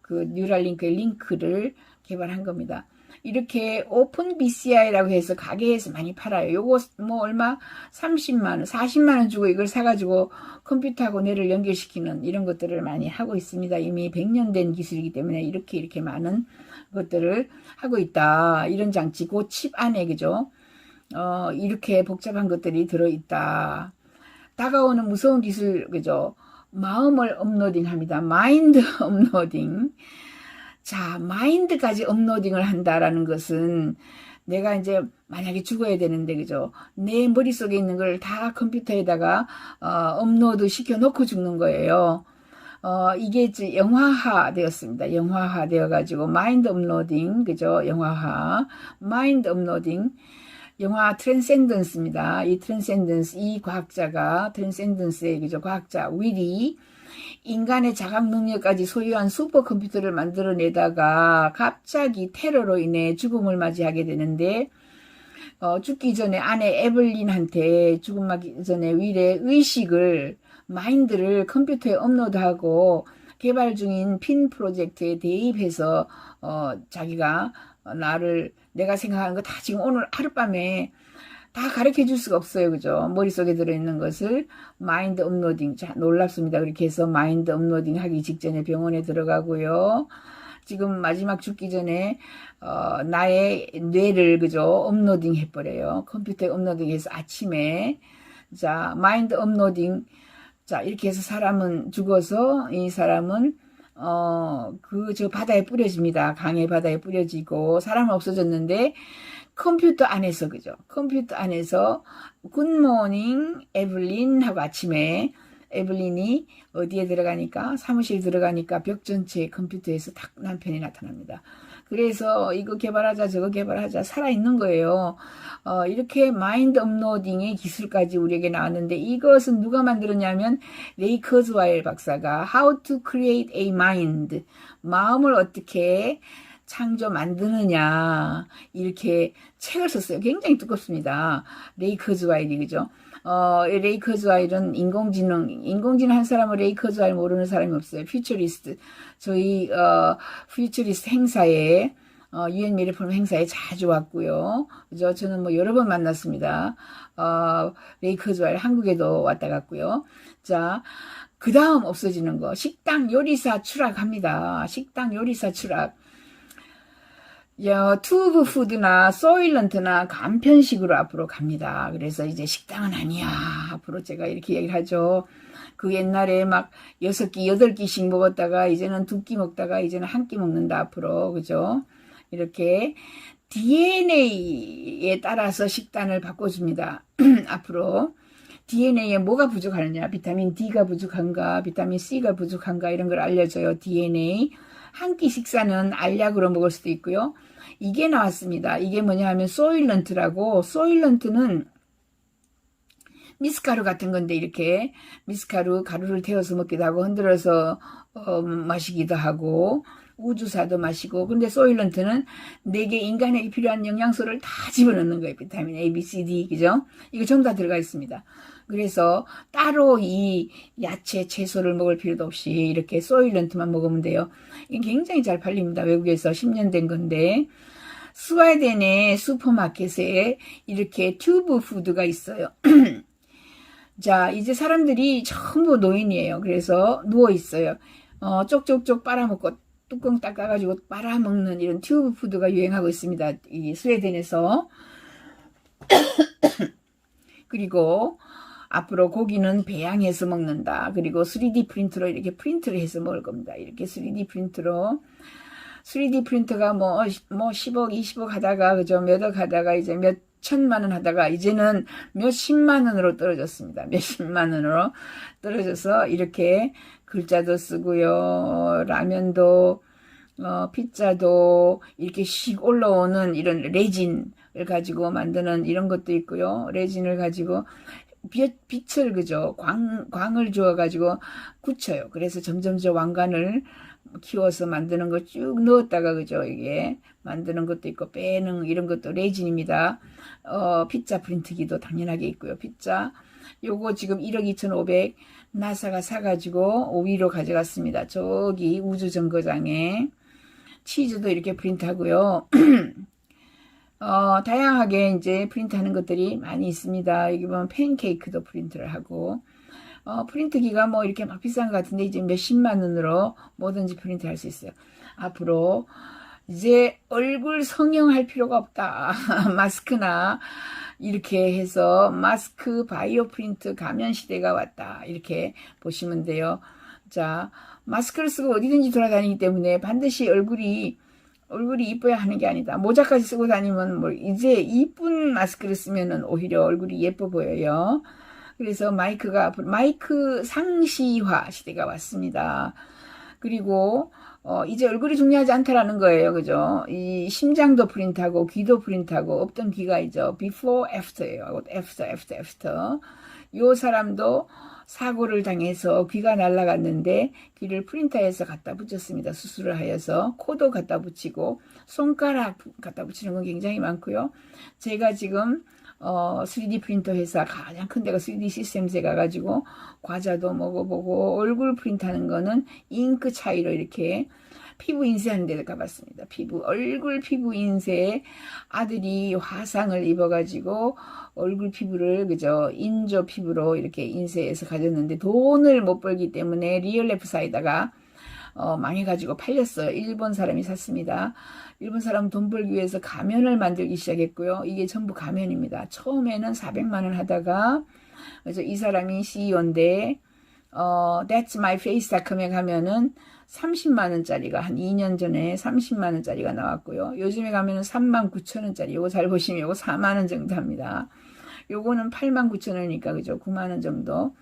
그 뉴럴 링크의 링크를 개발한 겁니다. 이렇게 오픈 BCI라고 해서 가게에서 많이 팔아요. 요거 뭐 얼마 30만원 40만원 주고 이걸 사가지고 컴퓨터하고 뇌를 연결시키는 이런 것들을 많이 하고 있습니다. 이미 100년 된 기술이기 때문에 이렇게 많은 것들을 하고 있다. 이런 장치 그 칩 안에 그죠 이렇게 복잡한 것들이 들어있다. 다가오는 무서운 기술 그죠 마음을 업로딩 합니다. 마인드 업로딩. 자, 마인드까지 업로딩을 한다라는 것은 내가 이제 만약에 죽어야 되는데 그죠 내 머릿속에 있는 걸 다 컴퓨터에다가 업로드 시켜 놓고 죽는 거예요. 이게 이제 영화화 되었습니다. 영화화 되어가지고 마인드 업로딩 그죠 영화화 마인드 업로딩 영화 트랜센던스입니다. 이 트랜센던스 이 과학자가 트랜센던스의 그죠 과학자 윌이 인간의 자각 능력까지 소유한 슈퍼컴퓨터를 만들어내다가 갑자기 테러로 인해 죽음을 맞이하게 되는데 죽기 전에 아내 에블린한테 죽음하기 전에 윌의 의식을 마인드를 컴퓨터에 업로드하고 개발 중인 핀 프로젝트에 대입해서 자기가 내가 생각하는 거 다 지금 오늘 하룻밤에 다 가르쳐 줄 수가 없어요. 그죠? 머릿속에 들어있는 것을 마인드 업로딩. 자, 놀랍습니다. 그렇게 해서 마인드 업로딩 하기 직전에 병원에 들어가고요. 지금 마지막 죽기 전에 나의 뇌를 그죠? 업로딩 해버려요. 컴퓨터에 업로딩해서 아침에 자, 마인드 업로딩 자, 이렇게 해서 사람은 죽어서 이 사람은 저 바다에 뿌려집니다. 강의 바다에 뿌려지고 사람은 없어졌는데 컴퓨터 안에서 그죠? 컴퓨터 안에서 굿모닝 에블린 하고 아침에 에블린이 어디에 들어가니까 사무실 들어가니까 벽 전체에 컴퓨터에서 딱 남편이 나타납니다. 그래서 이거 개발하자 저거 개발하자 살아있는 거예요. 이렇게 마인드 업로딩의 기술까지 우리에게 나왔는데 이것은 누가 만들었냐면 레이 커즈와일 박사가 How to Create a Mind 마음을 어떻게 창조 만드느냐 이렇게 책을 썼어요. 굉장히 두껍습니다. 레이 커즈와일이 그죠? 레이커즈와일은 인공지능 한 사람은 레이커즈와일 모르는 사람이 없어요. 퓨처리스트, 저희, 퓨처리스트 행사에, 유엔 미래포럼 행사에 자주 왔고요. 그죠? 저는 뭐 여러 번 만났습니다. 레이커즈와일 한국에도 왔다 갔고요. 자, 그 다음 없어지는 거. 식당 요리사 추락합니다. 식당 요리사 추락. 튜브 푸드나 소일런트나 간편식으로 앞으로 갑니다. 그래서 이제 식당은 아니야. 앞으로 제가 이렇게 얘기를 하죠. 그 옛날에 막 6끼, 8끼씩 먹었다가 이제는 2끼 먹다가 이제는 1끼 먹는다. 앞으로. 그죠? 이렇게 DNA에 따라서 식단을 바꿔줍니다. 앞으로. DNA에 뭐가 부족하느냐, 비타민 D가 부족한가, 비타민 C가 부족한가 이런 걸 알려줘요. DNA. 한 끼 식사는 알약으로 먹을 수도 있고요. 이게 나왔습니다. 이게 뭐냐 하면 소일런트라고, 소일런트는 미숫가루 같은 건데 이렇게 미숫가루 가루를 태워서 먹기도 하고 흔들어서 마시기도 하고 우주사도 마시고, 근데 소일런트는 내게 인간에게 필요한 영양소를 다 집어넣는 거예요. 비타민 A, B, C, D, 그죠? 이거 전부 다 들어가 있습니다. 그래서 따로 이 야채, 채소를 먹을 필요도 없이 이렇게 소일런트만 먹으면 돼요. 이게 굉장히 잘 팔립니다. 외국에서 10년 된 건데, 스웨덴의 슈퍼마켓에 이렇게 튜브 푸드가 있어요. 자, 이제 사람들이 전부 노인이에요. 그래서 누워 있어요. 쪽쪽쪽 빨아먹고 뚜껑 닦아가지고 빨아먹는 이런 튜브 푸드가 유행하고 있습니다. 이 스웨덴에서. 그리고 앞으로 고기는 배양해서 먹는다. 그리고 3D 프린터로 이렇게 프린트를 해서 먹을 겁니다. 이렇게 3D 프린터로. 3D 프린터가 뭐 10억, 20억 하다가, 그죠? 몇 억 하다가 이제 몇 천만 원 하다가 이제는 몇십만 원으로 떨어졌습니다. 몇십만 원으로 떨어져서 이렇게 글자도 쓰고요. 라면도, 피자도 이렇게 씩 올라오는 이런 레진을 가지고 만드는 이런 것도 있고요. 레진을 가지고 빛을, 그죠? 광을 주어가지고 굳혀요. 그래서 점점 저 왕관을 키워서 만드는 거 쭉 넣었다가, 그죠? 이게 만드는 것도 있고, 빼는 이런 것도 레진입니다. 피자 프린트기도 당연하게 있고요. 피자. 요거 지금 1억 2,500 나사가 사가지고 5위로 가져갔습니다. 저기 우주정거장에. 치즈도 이렇게 프린트하고요. 다양하게 이제 프린트하는 것들이 많이 있습니다. 여기 보면 팬케이크도 프린트를 하고, 프린트기가 뭐 이렇게 막 비싼 것 같은데 이제 몇십만 원으로 뭐든지 프린트 할 수 있어요. 앞으로 이제 얼굴 성형할 필요가 없다. 마스크나 이렇게 해서 마스크 바이오 프린트 가면 시대가 왔다. 이렇게 보시면 돼요. 자, 마스크를 쓰고 어디든지 돌아다니기 때문에 반드시 얼굴이 이뻐야 하는 게 아니다. 모자까지 쓰고 다니면 뭐 이제 이쁜 마스크를 쓰면은 오히려 얼굴이 예뻐 보여요. 그래서 마이크 상시화 시대가 왔습니다. 그리고 이제 얼굴이 중요하지 않다라는 거예요. 그죠? 이 심장도 프린트하고 귀도 프린트하고 없던 귀가 있죠. before, after예요. after. 요 사람도 사고를 당해서 귀가 날아갔는데 귀를 프린터해서 갖다 붙였습니다. 수술을 하여서. 코도 갖다 붙이고 손가락 갖다 붙이는 건 굉장히 많고요. 제가 지금 3D 프린터 회사 가장 큰 데가 3D 시스템스에 가가지고 과자도 먹어보고, 얼굴 프린트하는 거는 잉크 차이로 이렇게 피부 인쇄하는 데를 가봤습니다. 얼굴 피부 인쇄에 아들이 화상을 입어가지고 얼굴 피부를, 그죠? 인조 피부로 이렇게 인쇄해서 가졌는데 돈을 못 벌기 때문에 리얼래프 사이다가 망해가지고 팔렸어요. 일본 사람이 샀습니다. 일본 사람 돈 벌기 위해서 가면을 만들기 시작했고요. 이게 전부 가면입니다. 처음에는 400만 원 하다가, 그래서 이 사람이 CEO인데, That's My Face.com에 가면은 30만 원짜리가 한 2년 전에 30만 원짜리가 나왔고요. 요즘에 가면은 39,000원짜리, 요거 잘 보시면 요거 4만 원 정도 합니다. 요거는 89,000원이니까, 그죠? 9만 원 정도.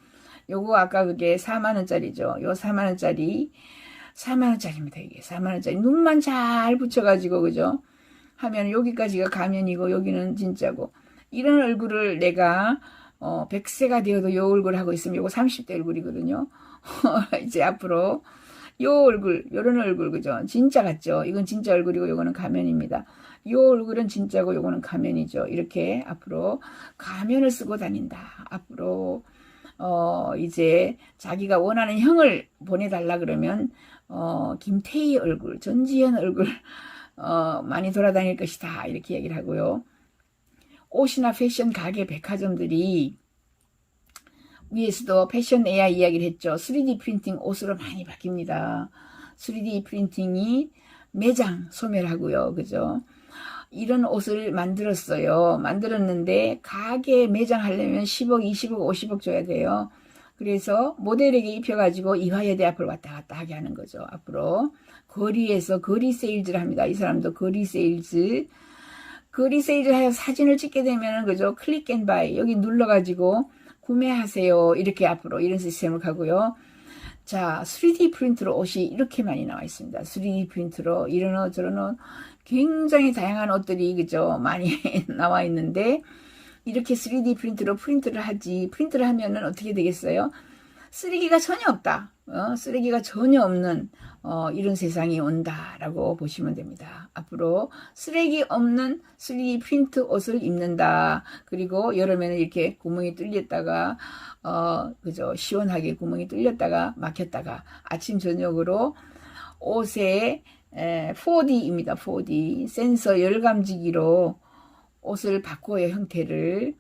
요거 아까 그게 4만 원짜리죠. 요 4만 원짜리. 4만 원짜리입니다. 이게 4만 원짜리. 눈만 잘 붙여가지고, 그죠? 하면 여기까지가 가면이고 여기는 진짜고. 이런 얼굴을 내가 100세가 되어도 요 얼굴 하고 있으면 요거 30대 얼굴이거든요. 이제 앞으로 요 얼굴, 요런 얼굴, 그죠? 진짜 같죠? 이건 진짜 얼굴이고, 요거는 가면입니다. 요 얼굴은 진짜고, 요거는 가면이죠. 이렇게 앞으로 가면을 쓰고 다닌다. 앞으로, 이제 자기가 원하는 형을 보내달라 그러면, 김태희 얼굴, 전지현 얼굴, 많이 돌아다닐 것이다. 이렇게 얘기를 하고요. 옷이나 패션 가게 백화점들이 위에서도 패션 AI 이야기를 했죠. 3D 프린팅 옷으로 많이 바뀝니다. 3D 프린팅이 매장 소멸하고요. 그죠? 이런 옷을 만들었어요. 만들었는데 가게 매장 하려면 10억, 20억, 50억 줘야 돼요. 그래서 모델에게 입혀가지고 이화여대 앞을 왔다 갔다 하게 하는 거죠. 앞으로 거리에서 거리 세일즈를 합니다. 이 사람도 거리 세일즈 해서 사진을 찍게 되면은 그죠? 클릭 앤 바이 여기 눌러가지고 구매하세요. 이렇게 앞으로 이런 시스템을 가고요. 자, 3D 프린트로 옷이 이렇게 많이 나와 있습니다. 3D 프린트로 이런 옷 저런 옷 굉장히 다양한 옷들이 그죠? 많이 나와 있는데 이렇게 3D 프린트로 프린트를 하지. 프린트를 하면은 어떻게 되겠어요? 쓰레기가 전혀 없다. 쓰레기가 전혀 없는 이런 세상이 온다라고 보시면 됩니다. 앞으로 쓰레기 없는 3D 프린트 옷을 입는다. 그리고 여름에는 이렇게 구멍이 뚫렸다가 그죠? 시원하게 구멍이 뚫렸다가 막혔다가 아침 저녁으로 옷에 4D입니다. 4D 센서 열감지기로 옷을 바꿔요. 형태를.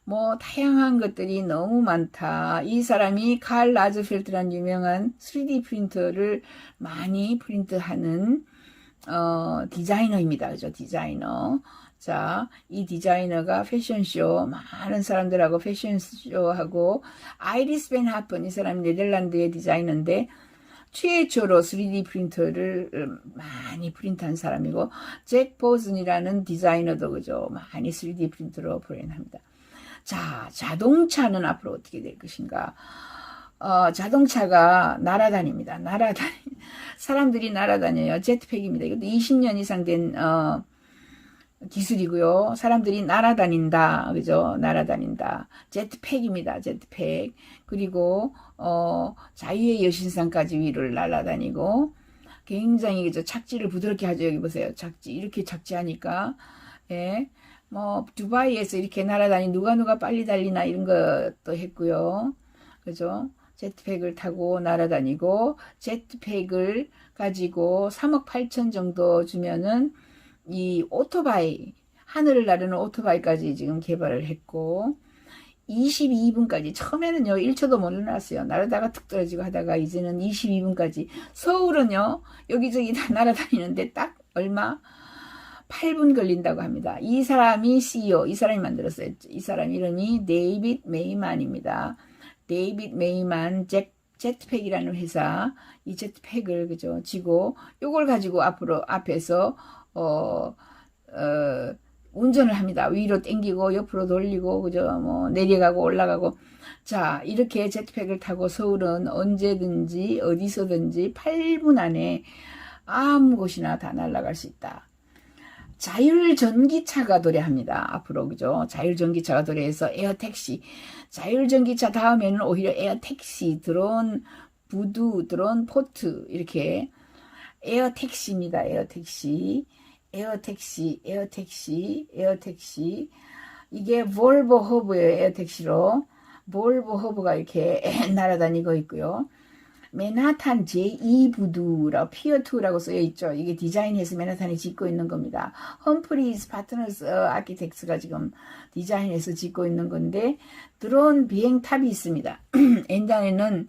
뭐 다양한 것들이 너무 많다. 이 사람이 칼 라저펠트라는 유명한 3D 프린터를 많이 프린트하는 디자이너입니다. 그죠? 디자이너. 자, 이 디자이너가 패션쇼 많은 사람들하고 패션쇼하고 아이리스 벤 하픈 이 사람이 네덜란드의 디자이너인데 최초로 3D 프린터를 많이 프린트한 사람이고 잭 보슨이라는 디자이너도 그죠? 많이 3D 프린터로 프린트합니다. 자, 자동차는 앞으로 어떻게 될 것인가? 자동차가 날아다닙니다. 사람들이 날아다녀요. 제트팩입니다. 이것도 20년 이상 된, 기술이고요. 사람들이 날아다닌다. 그죠? 날아다닌다. 제트팩입니다. 제트팩. 그리고, 자유의 여신상까지 위를 날아다니고, 굉장히, 그죠? 착지를 부드럽게 하죠. 여기 보세요. 착지. 이렇게 착지하니까, 예. 뭐 두바이에서 이렇게 날아다니 누가 빨리 달리나 이런 것도 했고요. 그죠? 제트팩을 타고 날아다니고 제트팩을 가지고 3억 8천 정도 주면은 이 오토바이 하늘을 나르는 오토바이까지 지금 개발을 했고 22분까지 처음에는요 1초도 못 날았어요. 날아다가 툭 떨어지고 하다가 이제는 22분까지 서울은요 여기저기 다 날아다니는데 딱 얼마? 8분 걸린다고 합니다. 이 사람이 CEO, 이 사람이 만들었어요. 이 사람 이름이 데이빗 메이만입니다. 데이빗 메이만 제트팩이라는 회사, 이 제트팩을 그죠 지고 요걸 가지고 앞에서 운전을 합니다. 위로 당기고 옆으로 돌리고 그죠 뭐 내려가고 올라가고 자 이렇게 제트팩을 타고 서울은 언제든지 어디서든지 8분 안에 아무 곳이나 다 날아갈 수 있다. 자율전기차가 도래합니다. 앞으로 그죠? 자율전기차가 도래해서 에어택시, 자율전기차 다음에는 오히려 에어택시, 드론, 부두, 드론, 포트 이렇게 에어택시입니다. 에어택시, 에어택시, 에어택시, 에어택시 이게 볼보 허브예요. 에어택시로 볼보 허브가 이렇게 날아다니고 있고요. 맨하탄 제2부두라고 피어2라고 쓰여있죠. 이게 디자인해서 맨하탄이 짓고 있는 겁니다. 험프리즈 파트너스 아키텍스가 지금 디자인해서 짓고 있는 건데 드론 비행탑이 있습니다. 엔단에는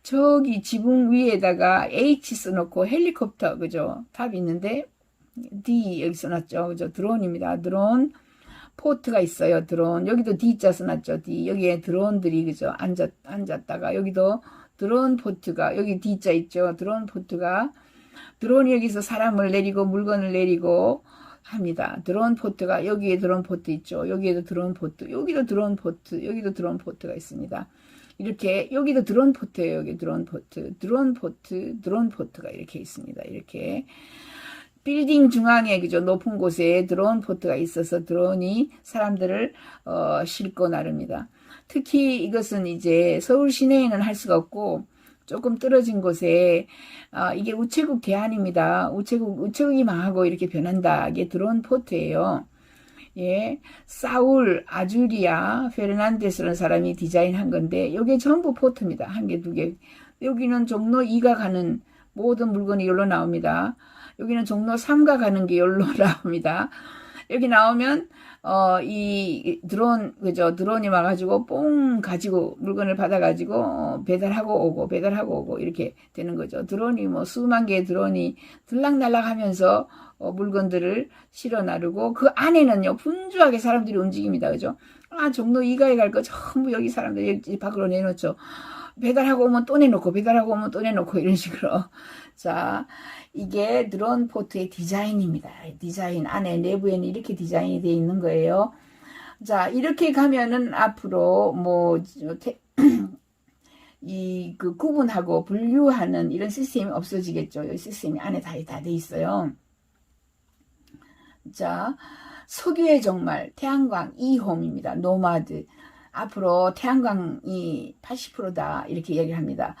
저기 지붕 위에다가 H 써놓고 헬리콥터 그죠? 탑이 있는데 D 여기 써놨죠. 그죠? 드론입니다. 드론 포트가 있어요. 드론 여기도 D자 써놨죠. D 여기에 드론들이 그죠? 앉았다가 여기도 드론 포트가 여기 D자 있죠. 드론 포트가 드론이 여기서 사람을 내리고 물건을 내리고 합니다. 드론 포트가 여기에 드론 포트 있죠. 여기에도 드론 포트, 여기도 드론 포트, 여기도 드론 포트가 있습니다. 이렇게 여기도 드론 포트예요. 여기 드론 포트, 드론 포트, 드론 포트가 이렇게 있습니다. 이렇게 빌딩 중앙에 그죠 높은 곳에 드론 포트가 있어서 드론이 사람들을 싣고 나릅니다. 특히 이것은 이제 서울 시내에는 할 수가 없고 조금 떨어진 곳에 이게 우체국 대안입니다. 우체국이 망하고 이렇게 변한다. 이게 드론 포트예요. 예, 사울 아주리아 페르난데스라는 사람이 디자인한 건데 이게 전부 포트입니다. 한 개, 두 개. 여기는 종로 2가 가는 모든 물건이 여기로 나옵니다. 여기는 종로 3가 가는 게 여기로 나옵니다. 여기 나오면 이 드론, 그죠? 드론이 와가지고 뽕 가지고 물건을 받아가지고 배달하고 오고 이렇게 되는 거죠. 드론이 뭐 수만 개의 드론이 들락날락 하면서 물건들을 실어 나르고 그 안에는요 분주하게 사람들이 움직입니다. 그죠? 종로 2가에 갈 거 전부 여기 사람들 여기 밖으로 내놓죠. 배달하고 오면 또 내놓고 배달하고 오면 또 내놓고 이런 식으로. 자, 이게 드론 포트의 디자인입니다. 디자인 안에 내부에는 이렇게 디자인이 되어 있는 거예요. 자, 이렇게 가면은 앞으로 뭐 그 구분하고 분류하는 이런 시스템이 없어지겠죠. 이 시스템이 안에 다 돼 있어요. 자, 석유의 종말 태양광 2홈입니다. 노마드. 앞으로 태양광이 80%다 이렇게 얘기를 합니다.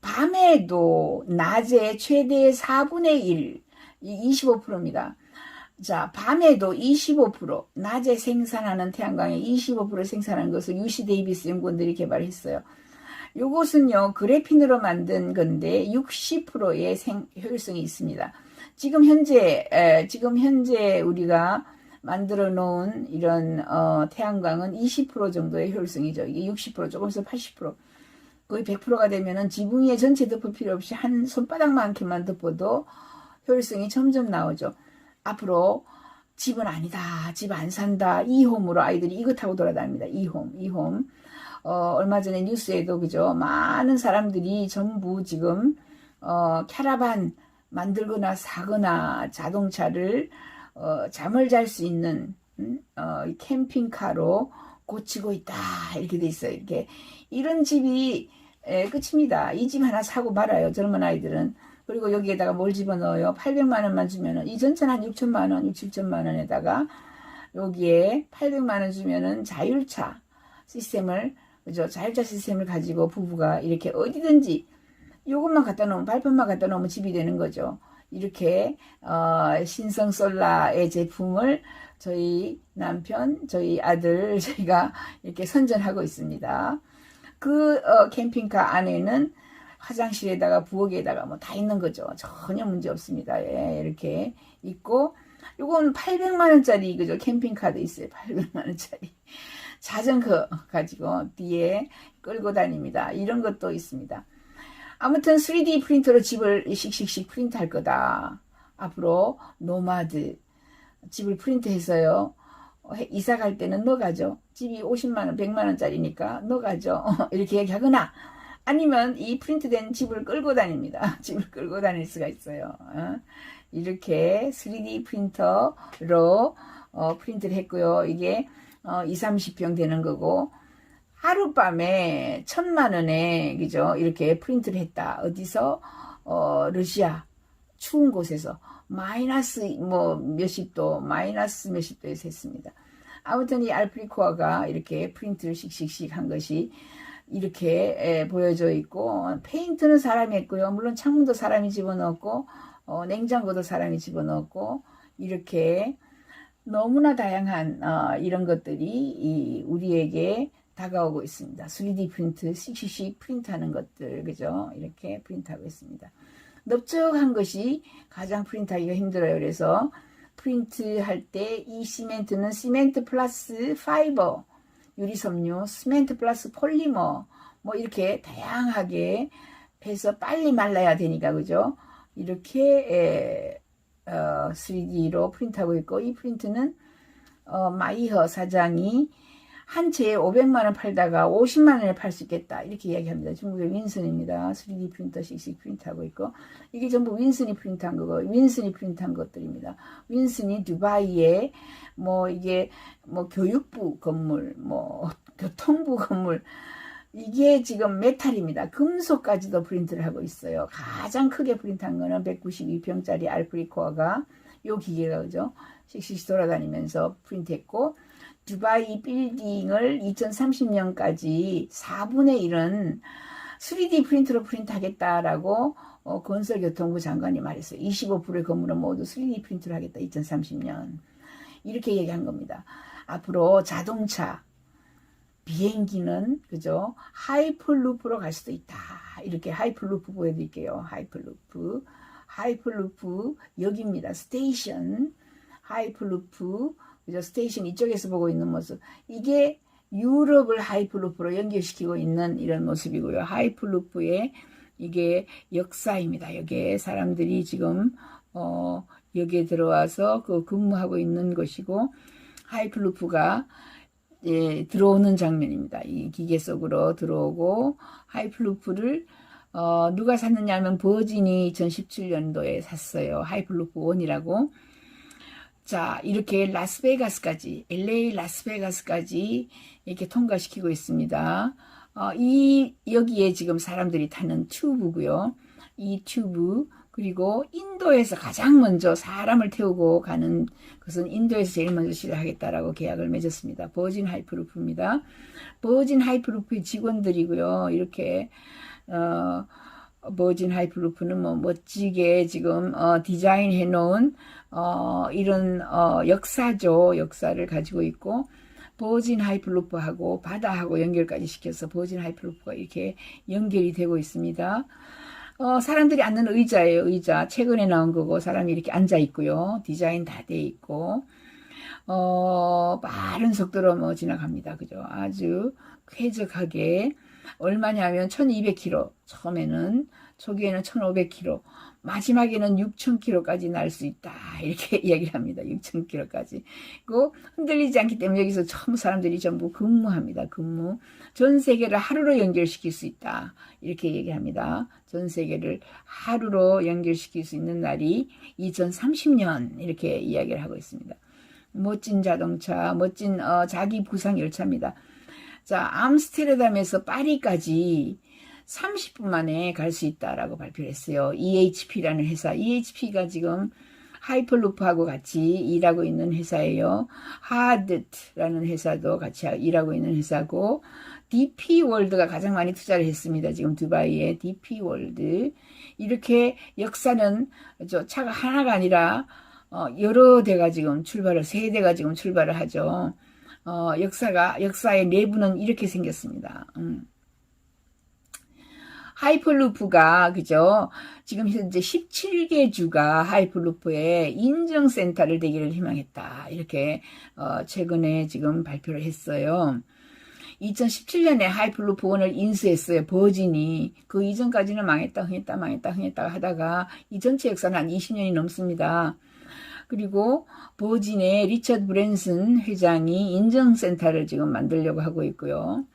밤에도 낮에 최대 4분의 1, 25%입니다. 자, 밤에도 25%, 낮에 생산하는 태양광의 25% 생산하는 것을 UC 데이비스 연구원들이 개발했어요. 요것은요, 그래핀으로 만든 건데 60%의 효율성이 있습니다. 지금 현재 우리가 만들어 놓은 이런 태양광은 20% 정도의 효율성이죠. 이게 60% 조금씩 80% 거의 100%가 되면은 지붕 위에 전체 덮을 필요 없이 한 손바닥만큼만 덮어도 효율성이 점점 나오죠. 앞으로 집은 아니다, 집 안 산다, 2홈으로 아이들이 이거 타고 돌아다닙니다. 2홈. 얼마 전에 뉴스에도 그죠, 많은 사람들이 전부 지금 캐러반 만들거나 사거나 자동차를 잠을 잘 수 있는 캠핑카로 고치고 있다 이렇게 돼 있어요. 이렇게 이런 집이 끝입니다. 이 집 하나 사고 말아요. 젊은 아이들은. 그리고 여기에다가 뭘 집어넣어요? 800만 원만 주면은 이 전체는 한 6천만 원, 6, 7천만 원에다가 여기에 800만 원 주면은 자율차 시스템을, 그죠? 자율차 시스템을 가지고 부부가 이렇게 어디든지 요것만 갖다 놓으면, 발판만 갖다 놓으면 집이 되는 거죠. 이렇게 신성 솔라의 제품을 저희 남편, 저희 아들, 저희가 이렇게 선전하고 있습니다. 그 캠핑카 안에는 화장실에다가 부엌에다가 뭐 다 있는 거죠. 전혀 문제 없습니다. 예, 이렇게 있고, 요건 800만 원짜리 그죠? 캠핑카도 있어요. 800만 원짜리. 자전거 가지고 뒤에 끌고 다닙니다. 이런 것도 있습니다. 아무튼 3D 프린터로 집을 씩씩씩 프린트할 거다. 앞으로 노마드 집을 프린트해서요. 이사 갈 때는 넣어가죠. 집이 50만 원, 100만 원짜리니까 넣어가죠. 이렇게 얘기하거나 아니면 이 프린트된 집을 끌고 다닙니다. 집을 끌고 다닐 수가 있어요. 이렇게 3D 프린터로 프린트를 했고요. 이게 20, 30평 되는 거고 하룻밤에 1,000만 원에 그죠? 이렇게 프린트를 했다. 어디서? 러시아 추운 곳에서 마이너스 뭐 몇십 도, 마이너스 몇십 도에서 했습니다. 아무튼 이 알프리코어가 이렇게 프린트를 씩씩씩 한 것이 이렇게 보여져 있고, 페인트는 사람이 했고요. 물론 창문도 사람이 집어넣었고, 냉장고도 사람이 집어넣었고, 이렇게 너무나 다양한 이런 것들이 우리에게 다가오고 있습니다. 3D 프린트, 씩씩씩 프린트하는 것들, 그죠? 이렇게 프린트하고 있습니다. 넓적한 것이 가장 프린트하기가 힘들어요. 그래서 프린트할 때 이 시멘트는 시멘트 플러스 파이버, 유리섬유, 시멘트 플러스 폴리머, 뭐 이렇게 다양하게 해서 빨리 말라야 되니까, 그죠? 이렇게 3D로 프린트하고 있고, 이 프린트는 마이허 사장이 한 채에 500만 원 팔다가 50만 원에 팔 수 있겠다 이렇게 이야기합니다. 중국의 윈슨입니다. 3D 프린터 씩씩 프린트하고 있고, 이게 전부 윈슨이 프린트한 거고, 윈슨이 프린트한 것들입니다. 윈슨이 두바이에 뭐 이게 뭐 교육부 건물, 뭐 교통부 건물, 이게 지금 메탈입니다. 금속까지도 프린트를 하고 있어요. 가장 크게 프린트한 거는 192평짜리 알프리코어가 요 기계가 그죠? 씩씩 돌아다니면서 프린트했고, 두바이 빌딩을 2030년까지 4분의 1은 3D 프린터로 프린트하겠다라고 건설교통부 장관이 말했어요. 25%의 건물은 모두 3D 프린터로 하겠다. 2030년. 이렇게 얘기한 겁니다. 앞으로 자동차, 비행기는 그죠? 하이플루프로 갈 수도 있다. 이렇게 하이플루프 보여드릴게요. 하이플루프 여기입니다. 스테이션 하이플루프 그죠? 스테이션 이쪽에서 보고 있는 모습. 이게 유럽을 하이플루프로 연결시키고 있는 이런 모습이고요. 하이플루프의 이게 역사입니다. 여기에 사람들이 지금 여기에 들어와서 그 근무하고 있는 것이고 하이플루프가 들어오는 장면입니다. 이 기계 속으로 들어오고 하이플루프를 누가 샀느냐면 버진이 2017년도에 샀어요. 하이플루프 1이라고. 자, 이렇게 라스베가스까지, LA 라스베가스까지 이렇게 통과시키고 있습니다. 여기에 지금 사람들이 타는 튜브고요. 이 튜브, 그리고 인도에서 가장 먼저 사람을 태우고 가는 것은 인도에서 제일 먼저 시작하겠다라고 계약을 맺었습니다. 버진 하이플루프입니다. 버진 하이플루프의 직원들이고요. 이렇게, 버진 하이플루프는 뭐 멋지게 지금 디자인해 놓은 이런 역사죠. 역사를 가지고 있고 버진 하이플루프하고 바다하고 연결까지 시켜서 버진 하이플루프가 이렇게 연결이 되고 있습니다. 사람들이 앉는 의자예요. 의자 최근에 나온 거고 사람이 이렇게 앉아 있고요. 디자인 다 돼 있고 빠른 속도로 뭐 지나갑니다. 그죠? 아주 쾌적하게 얼마냐면 1200km 처음에는 초기에는 1500km 마지막에는 6000km까지 날 수 있다 이렇게 이야기를 합니다. 6000km까지 그 흔들리지 않기 때문에 여기서 처음 사람들이 전부 근무합니다. 근무 전 세계를 하루로 연결시킬 수 있다 이렇게 얘기합니다. 전 세계를 하루로 연결시킬 수 있는 날이 2030년 이렇게 이야기를 하고 있습니다. 멋진 자동차 멋진 자기 부상 열차입니다. 자, 암스테르담에서 파리까지 30분 만에 갈 수 있다라고 발표를 했어요. EHP라는 회사. EHP가 지금 하이플루프하고 같이 일하고 있는 회사예요. 하드트라는 회사도 같이 일하고 있는 회사고 DP월드가 가장 많이 투자를 했습니다. 지금 두바이에 DP월드. 이렇게 역사는 차가 하나가 아니라 여러 대가 지금 세 대가 지금 출발을 하죠. 역사의 내부는 이렇게 생겼습니다. 하이플루프가, 그죠? 지금 현재 17개 주가 하이플루프의 인증센터를 되기를 희망했다. 이렇게, 최근에 지금 발표를 했어요. 2017년에 하이플루프 1을 인수했어요. 버진이. 그 이전까지는 망했다, 흥했다 하다가 이 전체 역사는 한 20년이 넘습니다. 그리고 버진의 리처드 브랜슨 회장이 인증센터를 지금 만들려고 하고 있고요.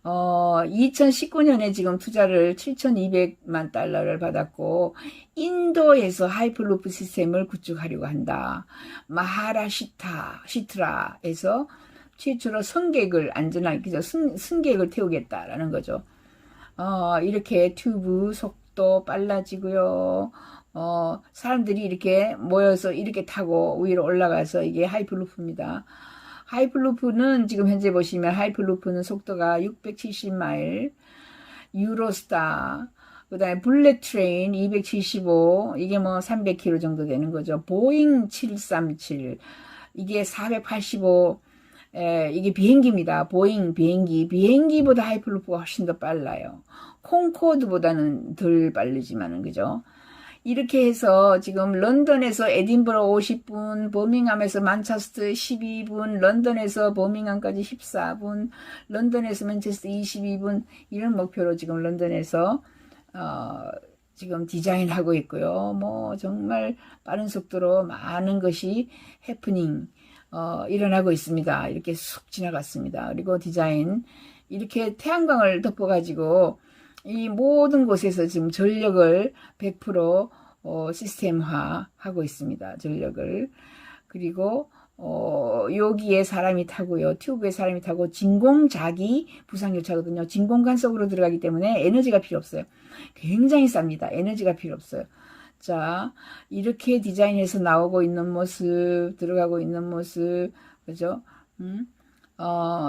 2019년에 지금 투자를 7,200만 달러를 받았고 인도에서 하이플루프 시스템을 구축하려고 한다. 마하라시트라에서 최초로 승객을 안전하게 그죠? 승객을 태우겠다라는 거죠. 이렇게 튜브 속도 빨라지고요. 사람들이 이렇게 모여서 이렇게 타고 위로 올라가서 이게 하이플루프입니다. 하이플루프는 지금 현재 보시면 하이플루프는 속도가 670마일, 유로스타, 그 다음에 블랙 트레인 275, 이게 뭐 300km 정도 되는 거죠. 보잉 737, 이게 485, 이게 비행기입니다. 보잉 비행기보다 하이플루프가 훨씬 더 빨라요. 콩코드보다는 덜 빠르지만은, 그죠? 이렇게 해서 지금 런던에서 에딘버러 50분, 버밍함에서 만체스터 12분, 런던에서 버밍함까지 14분, 런던에서 맨체스터 22분, 이런 목표로 지금 런던에서 지금 디자인하고 있고요. 뭐 정말 빠른 속도로 많은 것이 해프닝 일어나고 있습니다. 이렇게 쑥 지나갔습니다. 그리고 디자인 이렇게 태양광을 덮어가지고 이 모든 곳에서 지금 전력을 100% 시스템화 하고 있습니다. 전력을. 그리고 여기에 사람이 타고요. 튜브에 사람이 타고 진공자기 부상열차거든요. 진공관 속으로 들어가기 때문에 에너지가 필요 없어요. 굉장히 쌉니다. 에너지가 필요 없어요. 자, 이렇게 디자인해서 나오고 있는 모습, 들어가고 있는 모습, 그죠?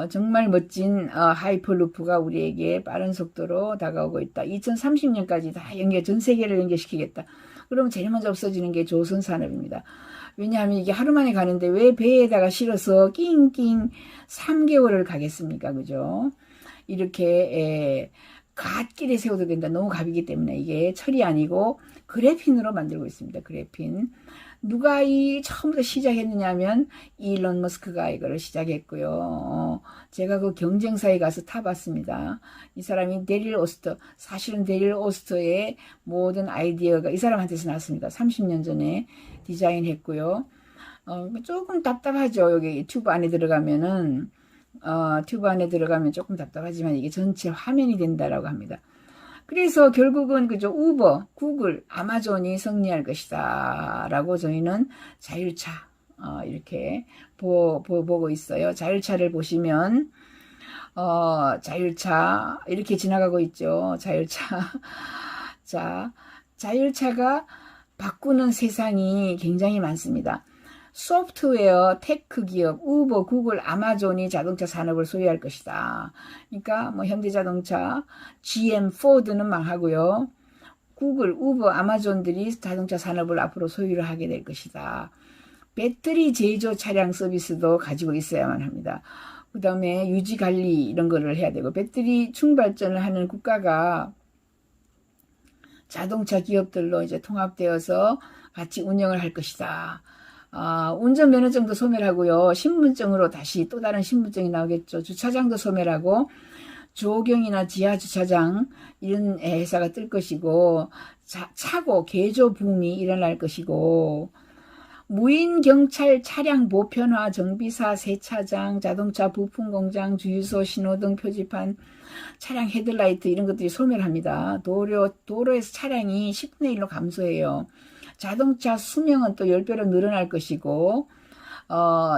정말 멋진 하이퍼루프가 우리에게 빠른 속도로 다가오고 있다. 2030년까지 다 전 세계를 연결시키겠다. 그러면 제일 먼저 없어지는 게 조선산업입니다. 왜냐하면 이게 하루 만에 가는데 왜 배에다가 실어서 낑낑 3개월을 가겠습니까? 그죠? 이렇게 갓길에 세워도 된다. 너무 갑이기 때문에 이게 철이 아니고 그래핀으로 만들고 있습니다. 그래핀. 누가 이 처음부터 시작했느냐 하면 일론 머스크가 이거를 시작했고요. 제가 그 경쟁사에 가서 타봤습니다. 이 사람이 데릴 오스터, 사실은 데릴 오스터의 모든 아이디어가 이 사람한테서 나왔습니다. 30년 전에 디자인했고요. 조금 답답하죠. 여기 튜브 안에 들어가면은 튜브 안에 들어가면 조금 답답하지만 이게 전체 화면이 된다라고 합니다. 그래서 결국은 그죠, 우버, 구글, 아마존이 승리할 것이다 라고 저희는 자율차 이렇게 보고 있어요. 자율차를 보시면 자율차 이렇게 지나가고 있죠. 자율차. 자, 자율차가 바꾸는 세상이 굉장히 많습니다. 소프트웨어, 테크 기업, 우버, 구글, 아마존이 자동차 산업을 소유할 것이다. 그러니까 뭐 현대자동차, GM, 포드는 망하고요. 구글, 우버, 아마존들이 자동차 산업을 앞으로 소유를 하게 될 것이다. 배터리 제조 차량 서비스도 가지고 있어야만 합니다. 그 다음에 유지 관리 이런 거를 해야 되고, 배터리 충발전을 하는 국가가 자동차 기업들로 이제 통합되어서 같이 운영을 할 것이다. 운전면허증도 소멸하고요. 신분증으로 다시 또 다른 신분증이 나오겠죠. 주차장도 소멸하고 조경이나 지하주차장 이런 회사가 뜰 것이고 차고 개조 붐이 일어날 것이고 무인 경찰 차량 보편화 정비사 세차장 자동차 부품 공장 주유소 신호등 표지판 차량 헤드라이트 이런 것들이 소멸합니다. 도로에서 차량이 10분의 1로 감소해요. 자동차 수명은 또 10배로 늘어날 것이고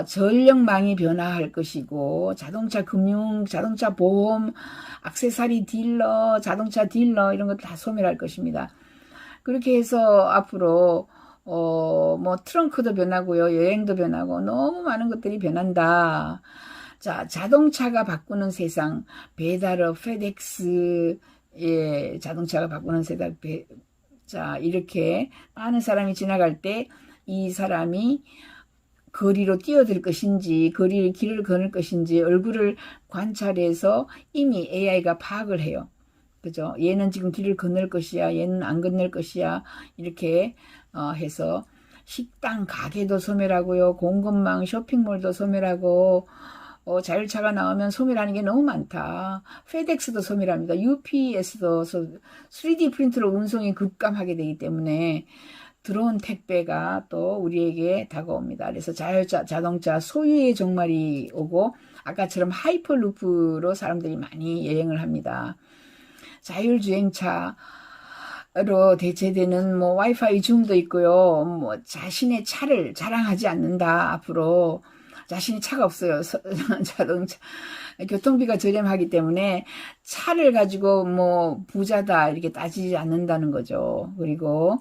전력망이 변화할 것이고 자동차 금융, 자동차 보험, 액세서리 딜러, 자동차 딜러 이런 것도 다 소멸할 것입니다. 그렇게 해서 앞으로 뭐 트렁크도 변하고요. 여행도 변하고 너무 많은 것들이 변한다. 자, 자동차가 바꾸는 세상, 배달업, 페덱스, 예, 자동차가 바꾸는 세상, 자, 이렇게 많은 사람이 지나갈 때 이 사람이 거리로 뛰어들 것인지, 길을 거닐 것인지, 얼굴을 관찰해서 이미 AI가 파악을 해요. 그죠? 얘는 지금 길을 건널 것이야, 얘는 안 건널 것이야, 이렇게 해서 식당, 가게도 소멸하고요, 공급망, 쇼핑몰도 소멸하고, 자율차가 나오면 소멸하는 게 너무 많다. 페덱스도 소멸합니다. UPS도 3D 프린트로 운송이 급감하게 되기 때문에 드론 택배가 또 우리에게 다가옵니다. 그래서 자동차 소유의 종말이 오고 아까처럼 하이퍼루프로 사람들이 많이 여행을 합니다. 자율주행차로 대체되는 뭐 와이파이 줌도 있고요. 뭐 자신의 차를 자랑하지 않는다. 앞으로 자신이 차가 없어요. 자동차 교통비가 저렴하기 때문에 차를 가지고 뭐 부자다 이렇게 따지지 않는다는 거죠. 그리고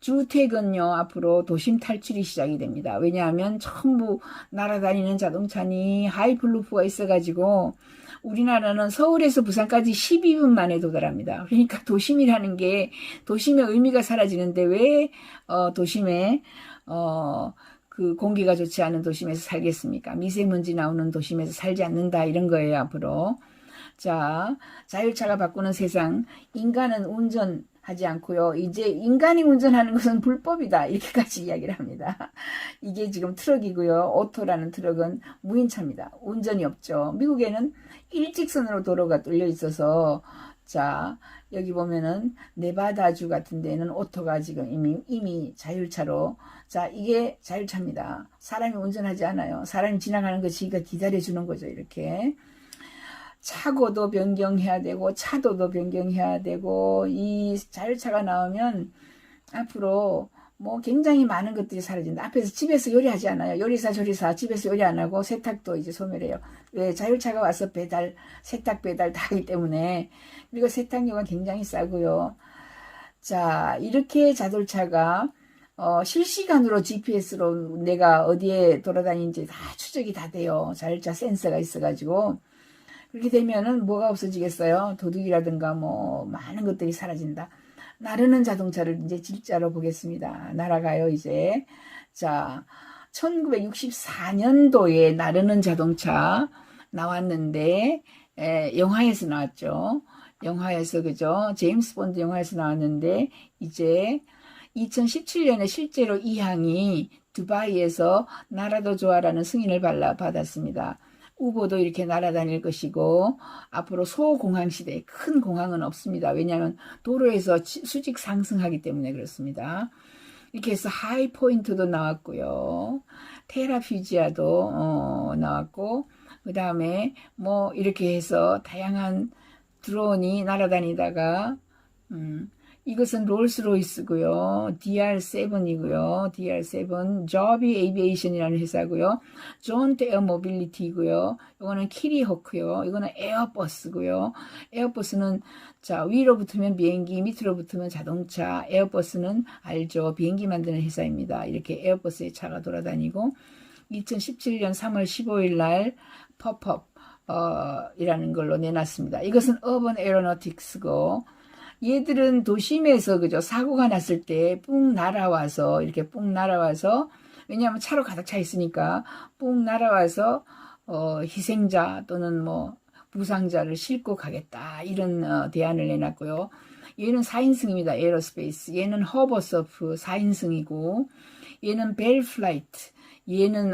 주택은요 앞으로 도심 탈출이 시작이 됩니다. 왜냐하면 전부 날아다니는 자동차니 하이플루프가 있어가지고 우리나라는 서울에서 부산까지 12분 만에 도달합니다. 그러니까 도심이라는 게 도심의 의미가 사라지는데 왜 도심에 그 공기가 좋지 않은 도심에서 살겠습니까? 미세먼지 나오는 도심에서 살지 않는다 이런 거예요 앞으로. 자, 자율차가 바꾸는 세상, 인간은 운전하지 않고요. 이제 인간이 운전하는 것은 불법이다 이렇게까지 이야기를 합니다. 이게 지금 트럭이고요. 오토라는 트럭은 무인차입니다. 운전이 없죠. 미국에는 일직선으로 도로가 뚫려 있어서 자, 여기 보면은 네바다주 같은 데는 오토가 지금 이미 자율차로 자, 이게 자율차입니다. 사람이 운전하지 않아요. 사람이 지나가는 거 지가 기다려주는 거죠. 이렇게 차고도 변경해야 되고 차도도 변경해야 되고 이 자율차가 나오면 앞으로 뭐 굉장히 많은 것들이 사라진다. 앞에서 집에서 요리하지 않아요. 요리사 조리사 집에서 요리 안 하고 세탁도 이제 소멸해요. 왜? 자율차가 와서 세탁 배달 다 하기 때문에. 그리고 세탁료가 굉장히 싸고요. 자, 이렇게 자동차가 실시간으로 GPS로 내가 어디에 돌아다니는지 다 추적이 다 돼요. 자율차 센서가 있어가지고. 그렇게 되면은 뭐가 없어지겠어요? 도둑이라든가 뭐 많은 것들이 사라진다. 나르는 자동차를 이제 진짜로 보겠습니다. 날아가요, 이제. 자, 1964년도에 나르는 자동차 나왔는데, 영화에서 나왔죠. 영화에서, 그죠? 제임스 본드 영화에서 나왔는데, 이제 2017년에 실제로 이 항이 두바이에서 나라도 좋아라는 승인을 받았습니다. 우보도 이렇게 날아다닐 것이고 앞으로 소공항 시대에 큰 공항은 없습니다. 왜냐하면 도로에서 수직 상승하기 때문에 그렇습니다. 이렇게 해서 하이포인트도 나왔고요. 테라퓨지아도 나왔고 그 다음에 뭐 이렇게 해서 다양한 드론이 날아다니다가 이것은 롤스로이스고요. DR7이고요. DR7 저비 에이비에이션이라는 회사고요. 존트 에어 모빌리티고요. 이거는 키리호크요. 이거는 에어버스고요. 에어버스는 자 위로 붙으면 비행기, 밑으로 붙으면 자동차. 에어버스는 알죠. 비행기 만드는 회사입니다. 이렇게 에어버스의 차가 돌아다니고 2017년 3월 15일 날 팝업 이라는 걸로 내놨습니다. 이것은 어번 에어로너틱스고 얘들은 도심에서 그죠 사고가 났을 때 뿡 날아와서 이렇게 뿡 날아와서 왜냐하면 차로 가득 차 있으니까 뿡 날아와서 희생자 또는 뭐 부상자를 싣고 가겠다 이런 대안을 내놨고요. 얘는 4인승입니다. 에어로스페이스. 얘는 허버서프 4인승이고 얘는 벨플라이트. 얘는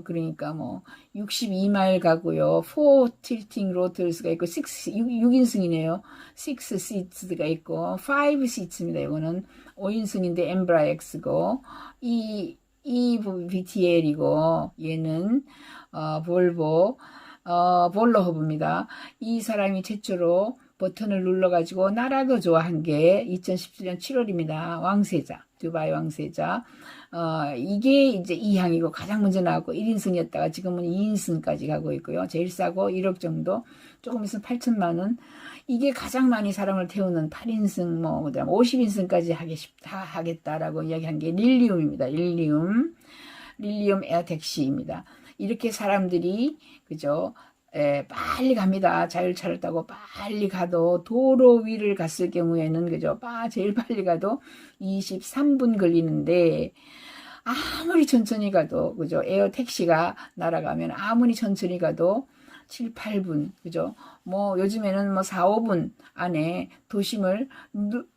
그러니까 뭐 62마일 가고요. 4 tilting rotors가 있고 6인승이네요. 6 seats가 있고 5 seats입니다. 이거는 5인승인데 엠브라엑스고 EVTL이고 얘는 볼보 볼로허브입니다. 이 사람이 최초로 버튼을 눌러가지고 나라도 좋아한 게 2017년 7월입니다. 왕세자, 두바이 왕세자. 이게 이제 2항이고 가장 먼저 나왔고 1인승이었다가 지금은 2인승까지 가고 있고요. 제일 싸고 1억 정도, 조금 있으면 8천만 원. 이게 가장 많이 사람을 태우는 8인승, 뭐, 그다음 50인승까지 하겠다라고 이야기한 게 릴리움입니다. 릴리움 에어택시입니다. 이렇게 사람들이, 그죠? 빨리 갑니다. 자율차를 타고 빨리 가도 도로 위를 갔을 경우에는 그죠? 제일 빨리 가도 23분 걸리는데 아무리 천천히 가도 그죠? 에어 택시가 날아가면 아무리 천천히 가도 7, 8분 그죠? 뭐 요즘에는 뭐 4, 5분 안에 도심을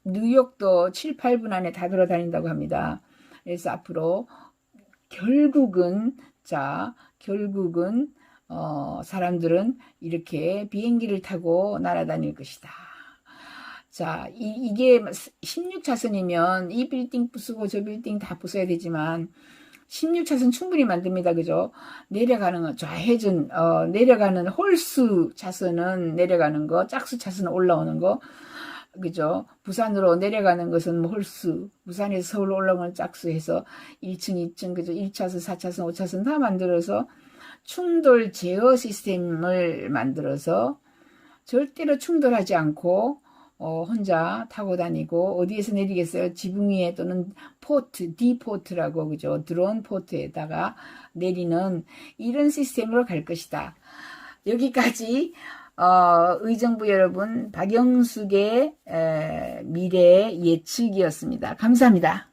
뉴욕도 7, 8분 안에 다 돌아다닌다고 합니다. 그래서 앞으로 결국은 사람들은 이렇게 비행기를 타고 날아다닐 것이다. 자, 이게 16차선이면 이 빌딩 부수고 저 빌딩 다 부숴야 되지만 16차선 충분히 만듭니다. 그죠? 내려가는 거, 좌회전, 내려가는 홀수 차선은 내려가는 거, 짝수 차선은 올라오는 거, 그죠? 부산으로 내려가는 것은 뭐 홀수, 부산에서 서울로 올라오는 짝수 해서 1층, 2층, 그죠? 1차선, 4차선, 5차선 다 만들어서 충돌 제어 시스템을 만들어서 절대로 충돌하지 않고 혼자 타고 다니고 어디에서 내리겠어요? 지붕 위에 또는 포트, D포트라고 그죠? 드론 포트에다가 내리는 이런 시스템으로 갈 것이다. 여기까지 의정부 여러분 박영숙의 미래 예측이었습니다. 감사합니다.